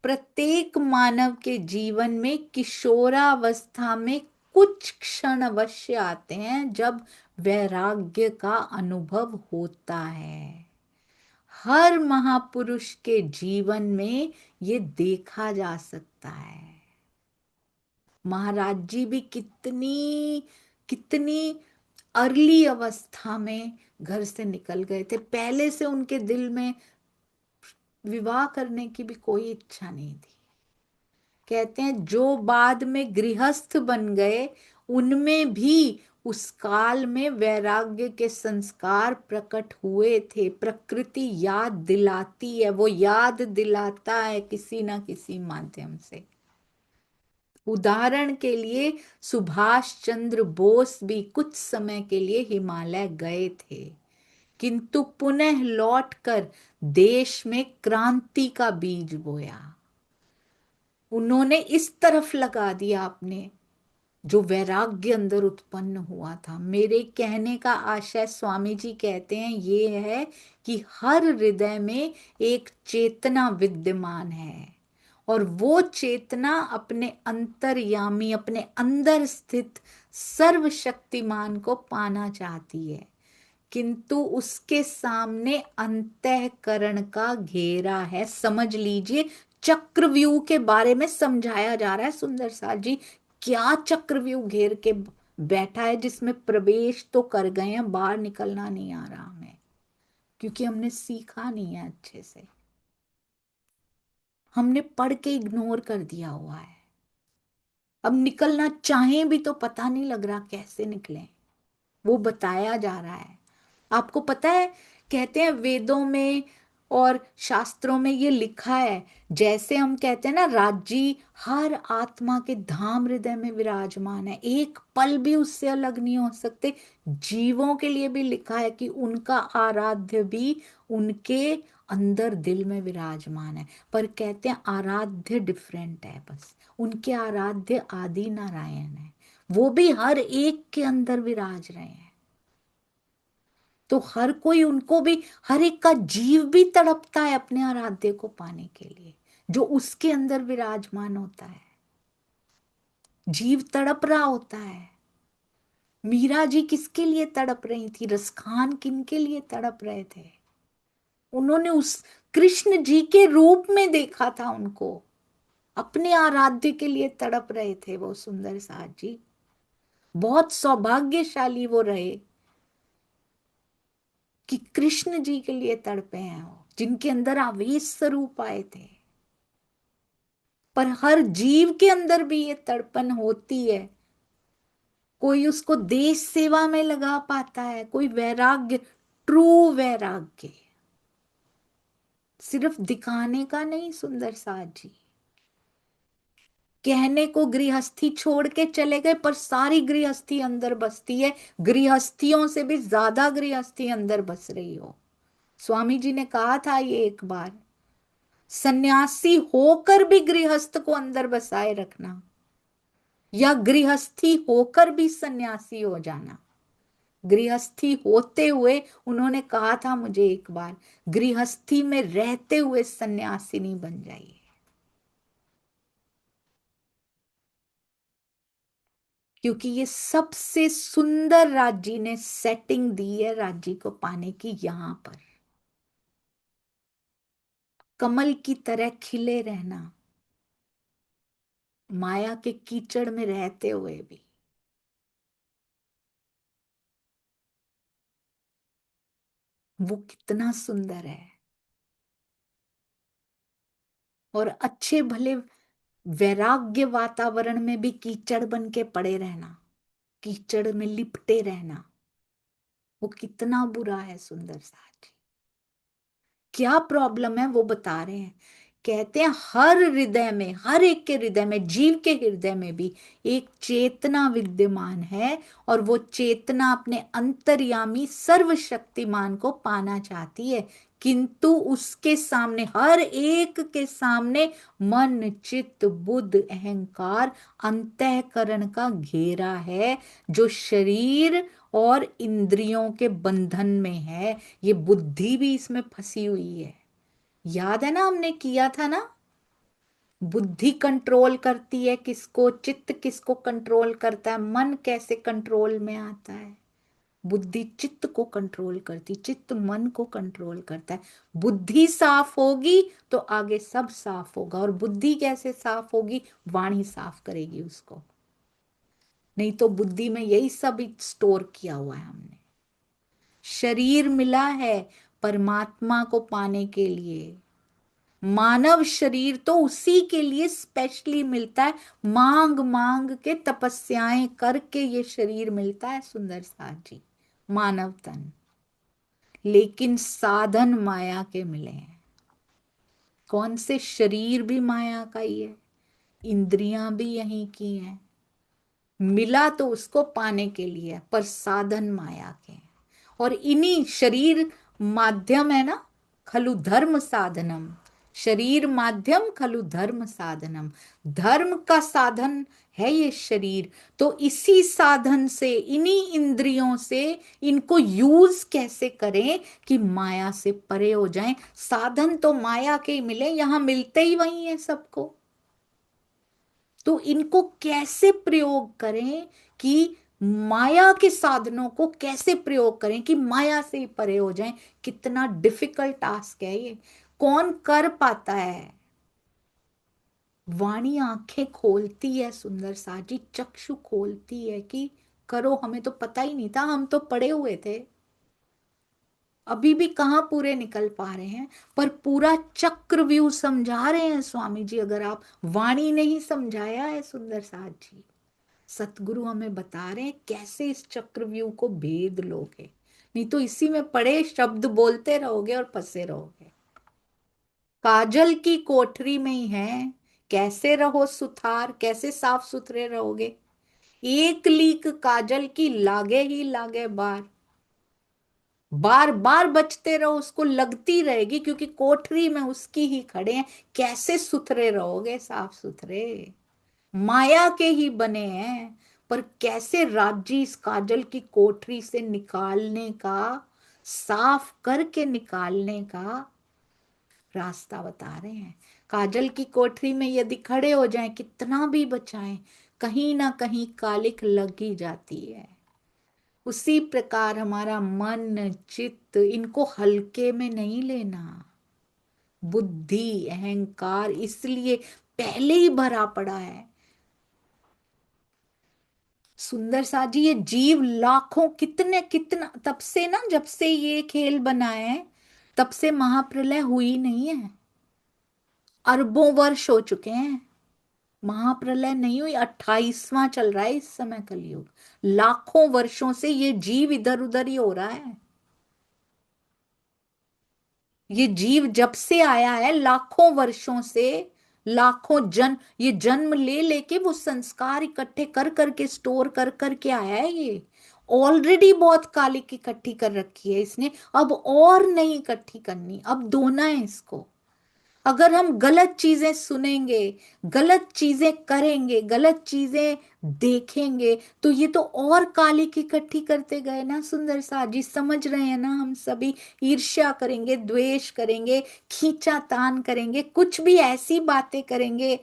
प्रत्येक मानव के जीवन में किशोरावस्था में कुछ क्षण अवश्य आते हैं जब वैराग्य का अनुभव होता है। हर महापुरुष के जीवन में ये देखा जा सकता है। महाराज जी भी कितनी कितनी अर्ली अवस्था में घर से निकल गए थे। पहले से उनके दिल में विवाह करने की भी कोई इच्छा नहीं थी। कहते हैं जो बाद में गृहस्थ बन गए, उनमें भी उस काल में वैराग्य के संस्कार प्रकट हुए थे। प्रकृति याद दिलाती है, वो याद दिलाता है किसी ना किसी माध्यम से। उदाहरण के लिए सुभाष चंद्र बोस भी कुछ समय के लिए हिमालय गए थे, किंतु पुनः लौटकर देश में क्रांति का बीज बोया। उन्होंने इस तरफ लगा दिया अपने, जो वैराग्य अंदर उत्पन्न हुआ था। मेरे कहने का आशय, स्वामी जी कहते हैं, ये है कि हर हृदय में एक चेतना विद्यमान है, और वो चेतना अपने अंतर्यामी, अपने अंदर स्थित सर्वशक्तिमान को पाना चाहती है, किंतु उसके सामने अंतःकरण का घेरा है। समझ लीजिए, चक्रव्यूह के बारे में समझाया जा रहा है सुंदर सा जी। क्या चक्रव्यूह घेर के बैठा है, जिसमें प्रवेश तो कर गए हैं, बाहर निकलना नहीं आ रहा हमें, क्योंकि हमने सीखा नहीं है अच्छे से। हमने पढ़ के इग्नोर कर दिया हुआ है। अब निकलना चाहें भी तो पता नहीं लग रहा कैसे निकलें। वो बताया जा रहा है। आपको पता है, कहते हैं वेदों में और शास्त्रों में ये लिखा है, जैसे हम कहते हैं ना, राज्य हर आत्मा के धाम हृदय में विराजमान है, एक पल भी उससे अलग नहीं हो सकते। जीवों के लिए भी लिखा है कि उनका आराध्य भी उनके अंदर दिल में विराजमान है। पर कहते हैं आराध्य डिफरेंट है, बस उनके आराध्य आदि नारायण है, वो भी हर एक के अंदर विराज रहे हैं। तो हर कोई उनको भी, हर एक का जीव भी तड़पता है अपने आराध्य को पाने के लिए, जो उसके अंदर विराजमान होता है। जीव तड़प रहा होता है। मीरा जी किसके लिए तड़प रही थी? रसखान किनके लिए तड़प रहे थे? उन्होंने उस कृष्ण जी के रूप में देखा था उनको, अपने आराध्य के लिए तड़प रहे थे वो सुंदर साथ जी। बहुत सौभाग्यशाली वो रहे कि कृष्ण जी के लिए तड़पे हैं वो, जिनके अंदर आवेश स्वरूप आए थे। पर हर जीव के अंदर भी ये तड़पन होती है। कोई उसको देश सेवा में लगा पाता है, कोई वैराग्य, ट्रू वैराग्य, सिर्फ दिखाने का नहीं। सुंदर साथ जी कहने को गृहस्थी छोड़ के चले गए, पर सारी गृहस्थी अंदर बसती है। गृहस्थियों से भी ज्यादा गृहस्थी अंदर बस रही हो। स्वामी जी ने कहा था ये एक बार, सन्यासी होकर भी गृहस्थ को अंदर बसाए रखना, या गृहस्थी होकर भी सन्यासी हो जाना। गृहस्थी होते हुए, उन्होंने कहा था मुझे एक बार, गृहस्थी में रहते हुए सन्यासिनी बन जाइए। क्योंकि ये सबसे सुंदर राज्य ने सेटिंग दी है राज्य को पाने की। यहां पर कमल की तरह खिले रहना, माया के कीचड़ में रहते हुए भी, वो कितना सुंदर है। और अच्छे भले वैराग्य वातावरण में भी कीचड़ बन के पड़े रहना, कीचड़ में लिपटे रहना, वो कितना बुरा है। सुंदर साथ जी क्या प्रॉब्लम है वो बता रहे हैं। कहते हैं हर हृदय में, हर एक के हृदय में, जीव के हृदय में भी एक चेतना विद्यमान है, और वो चेतना अपने अंतर्यामी सर्वशक्तिमान को पाना चाहती है। किंतु उसके सामने, हर एक के सामने, मन चित्त बुद्ध अहंकार अंतःकरण का घेरा है, जो शरीर और इंद्रियों के बंधन में है। ये बुद्धि भी इसमें फंसी हुई है। याद है ना, हमने किया था ना, बुद्धि कंट्रोल करती है किसको, चित्त किसको कंट्रोल करता है, मन कैसे कंट्रोल में आता है। बुद्धि चित्त को कंट्रोल करती, चित्त मन को कंट्रोल करता है। बुद्धि साफ होगी तो आगे सब साफ होगा। और बुद्धि कैसे साफ होगी? वाणी साफ करेगी उसको। नहीं तो बुद्धि में यही सब स्टोर किया हुआ है हमने। शरीर मिला है परमात्मा को पाने के लिए। मानव शरीर तो उसी के लिए स्पेशली मिलता है, मांग मांग के तपस्याएं करके ये शरीर मिलता है। सुंदर साथ जी मानव तन, लेकिन साधन माया के मिले हैं। कौन से? शरीर भी माया का ही है, इंद्रियां भी यहीं की हैं। मिला तो उसको पाने के लिए, पर साधन माया के हैं। और इन्हीं शरीर माध्यम है ना, खलु धर्म साधनम। शरीर माध्यम खलु धर्म साधनम। धर्म का साधन है ये शरीर। तो इसी साधन से, इन्हीं इंद्रियों से इनको यूज कैसे करें कि माया से परे हो जाएं। साधन तो माया के ही मिले, यहां मिलते ही वही है सबको। तो इनको कैसे प्रयोग करें कि माया के साधनों को कैसे प्रयोग करें कि माया से ही परे हो जाएं। कितना डिफिकल्ट टास्क है ये, कौन कर पाता है? वाणी आंखें खोलती है, सुंदर साजी चक्षु खोलती है कि करो। हमें तो पता ही नहीं था, हम तो पड़े हुए थे, अभी भी कहाँ पूरे निकल पा रहे हैं। पर पूरा चक्रव्यूह समझा रहे हैं स्वामी जी, अगर आप, वाणी ने ही समझाया है सुंदर साथ जी। सतगुरु हमें बता रहे हैं कैसे इस चक्रव्यूह को भेद लोगे, नहीं तो इसी में पड़े शब्द बोलते रहोगे और फंसे रहोगे। काजल की कोठरी में ही है, कैसे रहो सुथार, कैसे साफ सुथरे रहोगे? एक लीक काजल की लागे ही लागे बार, बार बार बचते रहो, उसको लगती रहेगी, क्योंकि कोठरी में उसकी ही खड़े हैं। कैसे सुथरे रहोगे, साफ सुथरे? माया के ही बने हैं, पर कैसे राज्य इस काजल की कोठरी से निकालने का साफ करके निकालने का रास्ता बता रहे हैं। काजल की कोठरी में यदि खड़े हो जाएं, कितना भी बचाएं, कहीं ना कहीं कालिक लग ही जाती है। उसी प्रकार हमारा मन चित्त, इनको हल्के में नहीं लेना। बुद्धि अहंकार इसलिए पहले ही भरा पड़ा है। सुंदर सा जी, ये जीव लाखों, कितने कितना, तब से ना, जब से ये खेल बना है तब से महाप्रलय हुई नहीं है। अरबों वर्ष हो चुके हैं, महाप्रलय नहीं हुई। 28वां चल रहा है इस समय कलयुग। लाखों वर्षों से ये जीव इधर उधर ही हो रहा है। ये जीव जब से आया है, लाखों वर्षों से, लाखों ये जन्म ले लेके वो संस्कार इकट्ठे कर करके, स्टोर कर करके आया है। ये ऑलरेडी बहुत कालिक इकट्ठी कर रखी है इसने, अब और नहीं इकट्ठी करनी, अब धोना है इसको। अगर हम गलत चीजें सुनेंगे, गलत चीजें करेंगे, गलत चीजें देखेंगे, तो ये तो और काली की इकट्ठी करते गए ना। सुंदर सा जी, समझ रहे हैं ना हम सभी। ईर्ष्या करेंगे, द्वेष करेंगे, खींचातान करेंगे, कुछ भी ऐसी बातें करेंगे,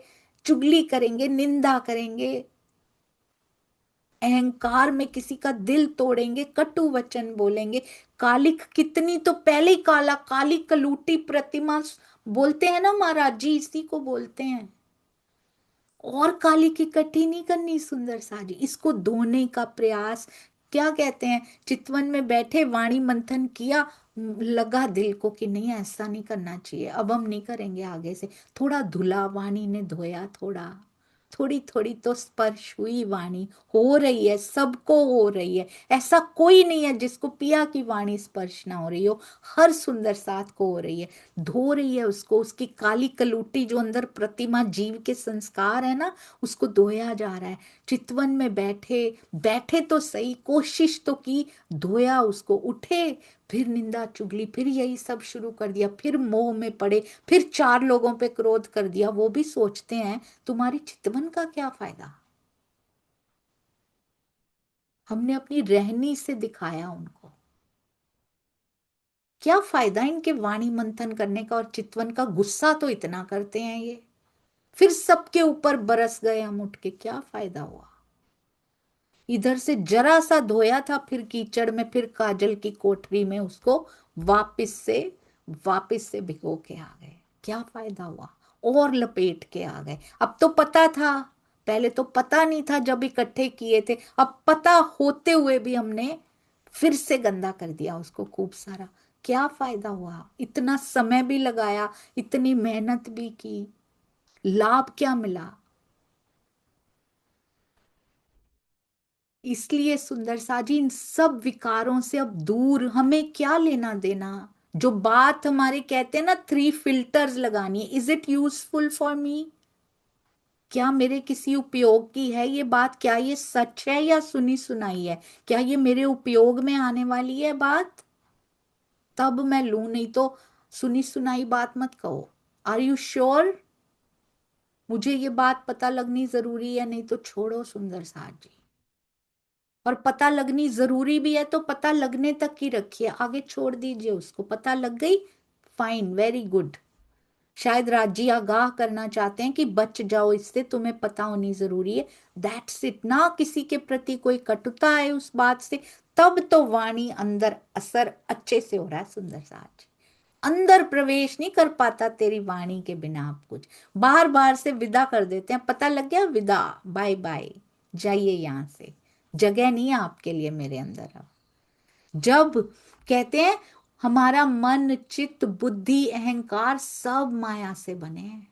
चुगली करेंगे, निंदा करेंगे, अहंकार में किसी का दिल तोड़ेंगे, कटु वचन बोलेंगे। कालिक कितनी तो पहले ही काला, काली कलूटी प्रतिमा बोलते हैं ना महाराज जी, इसी को बोलते हैं। और काली की इकट्ठी नहीं करनी सुंदर सा जी, इसको धोने का प्रयास। क्या कहते हैं, चितवन में बैठे वाणी मंथन किया, लगा दिल को कि नहीं ऐसा नहीं करना चाहिए, अब हम नहीं करेंगे आगे से। थोड़ा धुला, वाणी ने धोया, थोड़ा थोड़ी थोड़ी तो स्पर्श हुई वाणी। हो रही है, सबको हो रही है, ऐसा कोई नहीं है जिसको पिया की वाणी स्पर्श ना हो रही हो। हर सुंदर साथ को हो रही है, धो रही है उसको। उसकी काली कलूटी जो अंदर प्रतिमा जीव के संस्कार है ना, उसको धोया जा रहा है। चितवन में बैठे बैठे तो सही, कोशिश तो की, धोया उसको। उठे, फिर निंदा चुगली, फिर यही सब शुरू कर दिया, फिर मोह में पड़े, फिर चार लोगों पे क्रोध कर दिया। वो भी सोचते हैं तुम्हारी चितवन का क्या फायदा। हमने अपनी रहनी से दिखाया उनको, क्या फायदा इनके वाणी मंथन करने का। और चितवन का गुस्सा तो इतना करते हैं ये, फिर सबके ऊपर बरस गए हम उठ के, क्या फायदा हुआ। इधर से जरा सा धोया था, फिर कीचड़ में, फिर काजल की कोठरी में उसको वापस से वापस से भिगो के आ गए, क्या फायदा हुआ। और लपेट के आ गए। अब तो पता था, पहले तो पता नहीं था जब इकट्ठे किए थे, अब पता होते हुए भी हमने फिर से गंदा कर दिया उसको खूब सारा। क्या फायदा हुआ, इतना समय भी लगाया, इतनी मेहनत भी की, लाभ क्या मिला। इसलिए सुंदर साजी, इन सब विकारों से अब दूर, हमें क्या लेना देना। जो बात हमारे कहते हैं ना, 3 फिल्टर्स लगानी है, is it useful for me, क्या मेरे किसी उपयोग की है ये बात, क्या ये सच है या सुनी सुनाई है, क्या ये मेरे उपयोग में आने वाली है बात, तब मैं लूं, नहीं तो सुनी सुनाई बात मत कहो। आर यू श्योर, मुझे ये बात पता लगनी जरूरी है, नहीं तो छोड़ो सुंदर साज जी। और पता लगनी जरूरी भी है तो पता लगने तक ही रखिए, आगे छोड़ दीजिए उसको। पता लग गई, फाइन, वेरी गुड। शायद राज्य आगाह करना चाहते हैं कि बच जाओ इससे, तुम्हें पता होनी जरूरी है, दैट्स इट ना। किसी के प्रति कोई कटुता है उस बात से, तब तो वाणी अंदर असर अच्छे से हो रहा है सुंदर साज। अंदर प्रवेश नहीं कर पाता तेरी वाणी के बिना। आप कुछ बाहर बाहर से विदा कर देते हैं, पता लग गया, विदा, बाय बाय, जाइए यहां से, जगह नहीं है आपके लिए मेरे अंदर अब। जब कहते हैं हमारा मन चित्त बुद्धि अहंकार सब माया से बने हैं,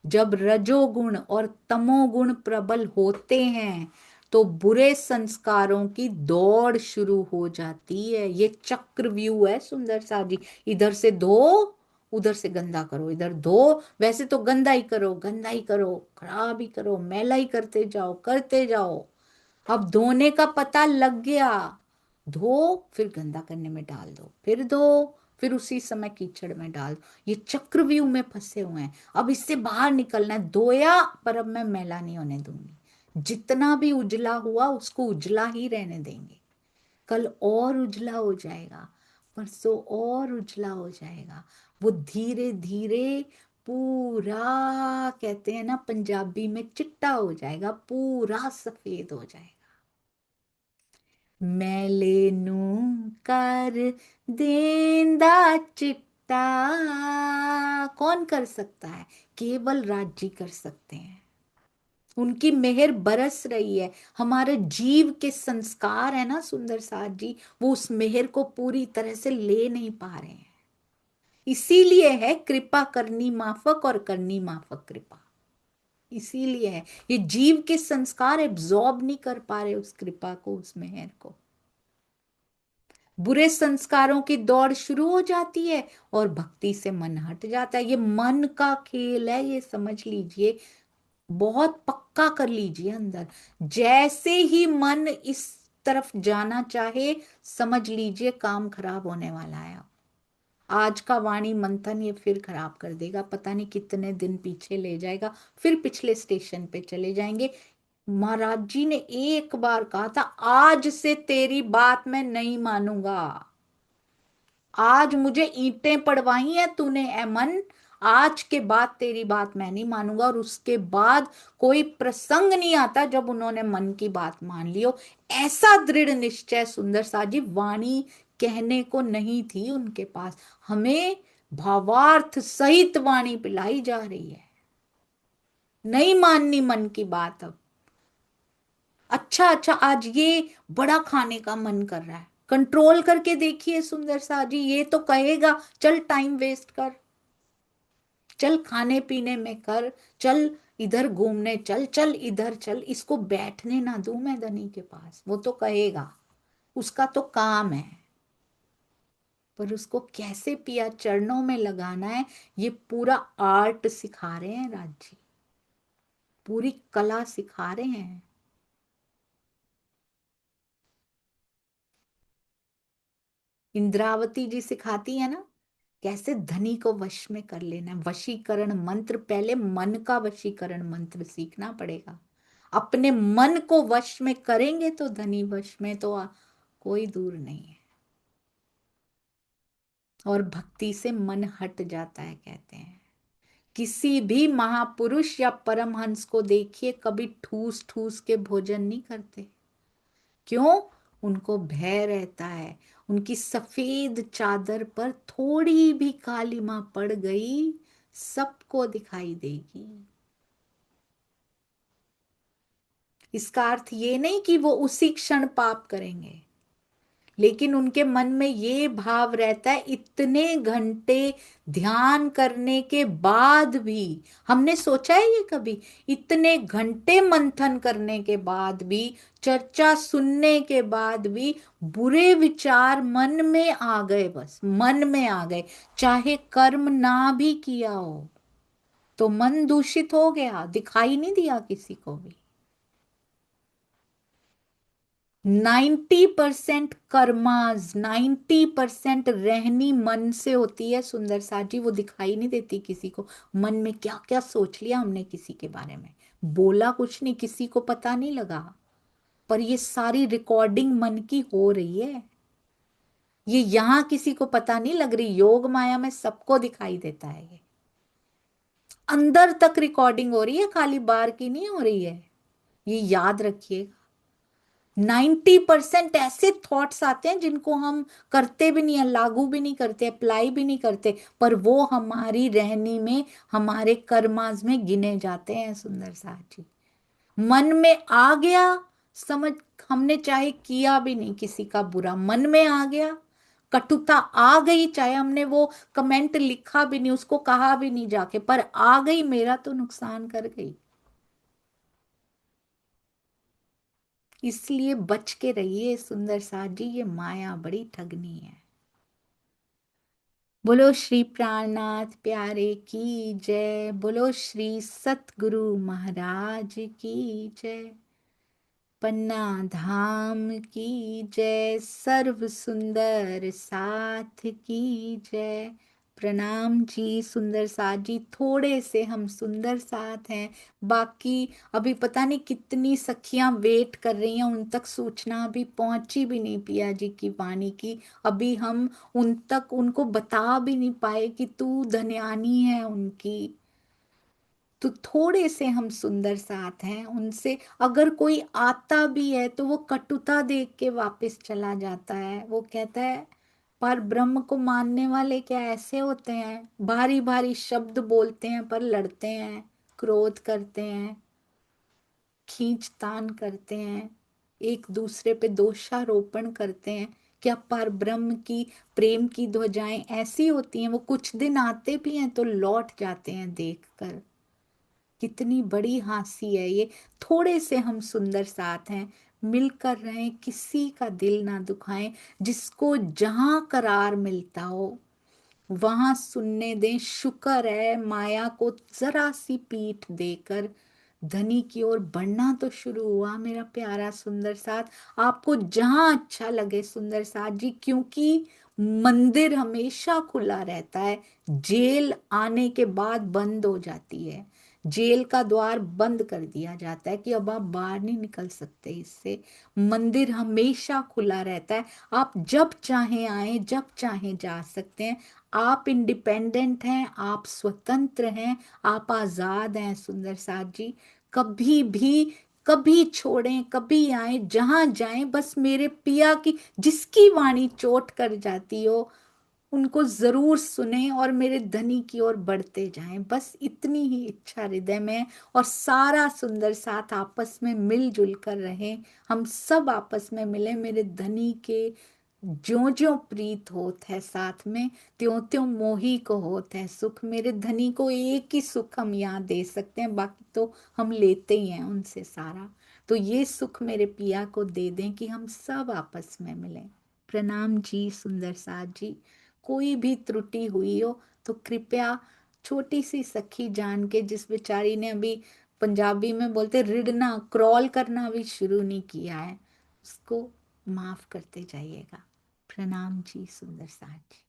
जब रजोगुण और तमोगुण प्रबल होते हैं तो बुरे संस्कारों की दौड़ शुरू हो जाती है। ये चक्रव्यूह है सुंदर सा जी। इधर से धो, उधर से गंदा करो, इधर धो, वैसे तो गंदा ही करो, गंदा ही करो, खराब ही करो, मैला ही करते जाओ, करते जाओ। अब धोने का पता लग गया, धो, फिर गंदा करने में डाल दो, फिर धो, फिर उसी समय कीचड़ में डाल दो। ये चक्रव्यूह में फंसे हुए हैं, अब इससे बाहर निकलना है। धोया, पर अब मैं मैला नहीं होने दूंगी। जितना भी उजला हुआ उसको उजला ही रहने देंगे, कल और उजला हो जाएगा। परसों और उजला हो जाएगा। वो धीरे धीरे पूरा, कहते हैं ना पंजाबी में, चिट्टा हो जाएगा, पूरा सफेद हो जाएगा। मैले नू कर देंदा चिट्टा, कौन कर सकता है? केवल राज जी कर सकते हैं। उनकी मेहर बरस रही है। हमारे जीव के संस्कार है ना सुंदर साथ जी, वो उस मेहर को पूरी तरह से ले नहीं पा रहे हैं। इसीलिए है कृपा करनी माफक और करनी माफक कृपा। इसीलिए है, ये जीव के संस्कार एब्जॉर्ब नहीं कर पा रहे उस कृपा को, उस मेहर को। बुरे संस्कारों की दौड़ शुरू हो जाती है और भक्ति से मन हट जाता है। ये मन का खेल है, ये समझ लीजिए, बहुत पक्का कर लीजिए अंदर। जैसे ही मन इस तरफ जाना चाहे, समझ लीजिए काम खराब होने वाला है। आज का वाणी मंथन ये फिर खराब कर देगा, पता नहीं कितने दिन पीछे ले जाएगा, फिर पिछले स्टेशन पे चले जाएंगे। महाराज जी ने एक बार कहा था, आज से तेरी बात मैं नहीं मानूंगा। आज मुझे ईंटें पड़वाई हैं तूने ए मन, आज के बाद तेरी बात मैं नहीं मानूंगा। और उसके बाद कोई प्रसंग नहीं आता जब उन्होंने मन की बात मान ली हो। ऐसा दृढ़ निश्चय सुंदर सा जी, वाणी कहने को नहीं थी उनके पास, हमें भावार्थ सहित वाणी पिलाई जा रही है। नहीं माननी मन की बात अब। अच्छा अच्छा, आज ये बड़ा खाने का मन कर रहा है, कंट्रोल करके देखिए सुंदर सा जी। ये तो कहेगा चल टाइम वेस्ट कर, चल खाने पीने में कर, चल इधर घूमने चल, चल इधर चल, इसको बैठने ना दूं मैं धनी के पास। वो तो कहेगा, उसका तो काम है। पर उसको कैसे पिया चरणों में लगाना है, ये पूरा आर्ट सिखा रहे हैं राज जी, पूरी कला सिखा रहे हैं। इंद्रावती जी सिखाती है ना, कैसे धनी को वश में कर लेना है। वशीकरण मंत्र, पहले मन का वशीकरण मंत्र सीखना पड़ेगा। अपने मन को वश में करेंगे तो धनी वश में तो कोई दूर नहीं है। और भक्ति से मन हट जाता है, कहते हैं। किसी भी महापुरुष या परमहंस को देखिए, कभी ठूस ठूस के भोजन नहीं करते। क्यों? उनको भय रहता है, उनकी सफेद चादर पर थोड़ी भी कालिमा पड़ गई सबको दिखाई देगी। इसका अर्थ ये नहीं कि वो उसी क्षण पाप करेंगे, लेकिन उनके मन में ये भाव रहता है, इतने घंटे ध्यान करने के बाद भी, हमने सोचा है ये कभी, इतने घंटे मंथन करने के बाद भी, चर्चा सुनने के बाद भी बुरे विचार मन में आ गए, बस मन में आ गए, चाहे कर्म ना भी किया हो तो मन दूषित हो गया, दिखाई नहीं दिया किसी को भी। 90% कर्माज, 90% रहनी मन से होती है सुंदर सा जी, वो दिखाई नहीं देती किसी को। मन में क्या क्या सोच लिया हमने किसी के बारे में, बोला कुछ नहीं, किसी को पता नहीं लगा, पर ये सारी रिकॉर्डिंग मन की हो रही है। ये यहां किसी को पता नहीं लग रही, योग माया में सबको दिखाई देता है। ये अंदर तक रिकॉर्डिंग हो रही है, खाली बाहर की नहीं हो रही है, ये याद रखिए। 90% ऐसे थॉट्स आते हैं जिनको हम करते भी नहीं है, लागू भी नहीं करते, अप्लाई भी नहीं करते, पर वो हमारी रहनी में, हमारे कर्माज में गिने जाते हैं सुंदर साथी। मन में आ गया, समझ, हमने चाहे किया भी नहीं किसी का बुरा, मन में आ गया, कटुता आ गई, चाहे हमने वो कमेंट लिखा भी नहीं, उसको कहा भी नहीं जाके, पर आ गई, मेरा तो नुकसान कर गई। इसलिए बच के रहिए सुंदर साथ जी, ये माया बड़ी ठगनी है। बोलो श्री प्राणनाथ प्यारे की जय, बोलो श्री सतगुरु महाराज की जय, पन्ना धाम की जय, सर्व सुंदर साथ की जय, प्रणाम जी सुंदर साथ जी, थोड़े से हम सुंदर साथ हैं, बाकी अभी पता नहीं कितनी सखियां वेट कर रही हैं, उन तक सूचना अभी पहुंची भी नहीं पिया जी की वाणी की। अभी हम उन तक उनको बता भी नहीं पाए कि तू धन्यानी है उनकी। तो थोड़े से हम सुंदर साथ हैं उनसे। अगर कोई आता भी है तो वो कटुता देख के वापस चला जाता है, वो कहता है पर ब्रह्म को मानने वाले क्या ऐसे होते हैं, भारी भारी शब्द बोलते हैं पर लड़ते हैं, क्रोध करते हैं, खींचतान करते हैं, एक दूसरे पे दोषारोपण करते हैं। क्या पर ब्रह्म की प्रेम की ध्वजाएं ऐसी होती हैं? वो कुछ दिन आते भी हैं तो लौट जाते हैं देखकर। कितनी बड़ी हंसी है ये। थोड़े से हम सुंदर साथ हैं, मिलकर रहें, किसी का दिल ना दुखाएं, जिसको जहां करार मिलता हो वहां सुनने दें। शुक्र है माया को जरा सी पीठ देकर धनी की ओर बढ़ना तो शुरू हुआ मेरा प्यारा सुंदर साथ। आपको जहां अच्छा लगे सुंदर साथ जी, क्योंकि मंदिर हमेशा खुला रहता है, जेल आने के बाद बंद हो जाती है। जेल का द्वार बंद कर दिया जाता है कि अब आप बाहर नहीं निकल सकते इससे। मंदिर हमेशा खुला रहता है, आप जब चाहें आए, जब चाहें जा सकते हैं। आप इंडिपेंडेंट हैं, आप स्वतंत्र हैं, आप आजाद हैं सुंदर साथ जी। कभी भी, कभी छोड़ें, कभी आए, जहां जाएं, बस मेरे पिया की जिसकी वाणी चोट कर जाती हो उनको जरूर सुने और मेरे धनी की ओर बढ़ते जाएं। बस इतनी ही इच्छा हृदय में है। और सारा सुंदर साथ आपस में मिलजुल कर रहे, हम सब आपस में मिले, मेरे धनी के ज्यो ज्यो प्रीत होत है साथ में, त्यों त्यों मोही को होत है सुख। मेरे धनी को एक ही सुख हम यहाँ दे सकते हैं, बाकी तो हम लेते ही हैं उनसे सारा। तो ये सुख मेरे पिया को दे दें कि हम सब आपस में मिलें। प्रणाम जी सुंदर साथ जी। कोई भी त्रुटि हुई हो तो कृपया, छोटी सी सखी जान के, जिस बेचारी ने अभी पंजाबी में बोलते रिड़ना, क्रॉल करना भी शुरू नहीं किया है, उसको माफ करते जाइएगा। प्रणाम जी सुंदर साथ जी।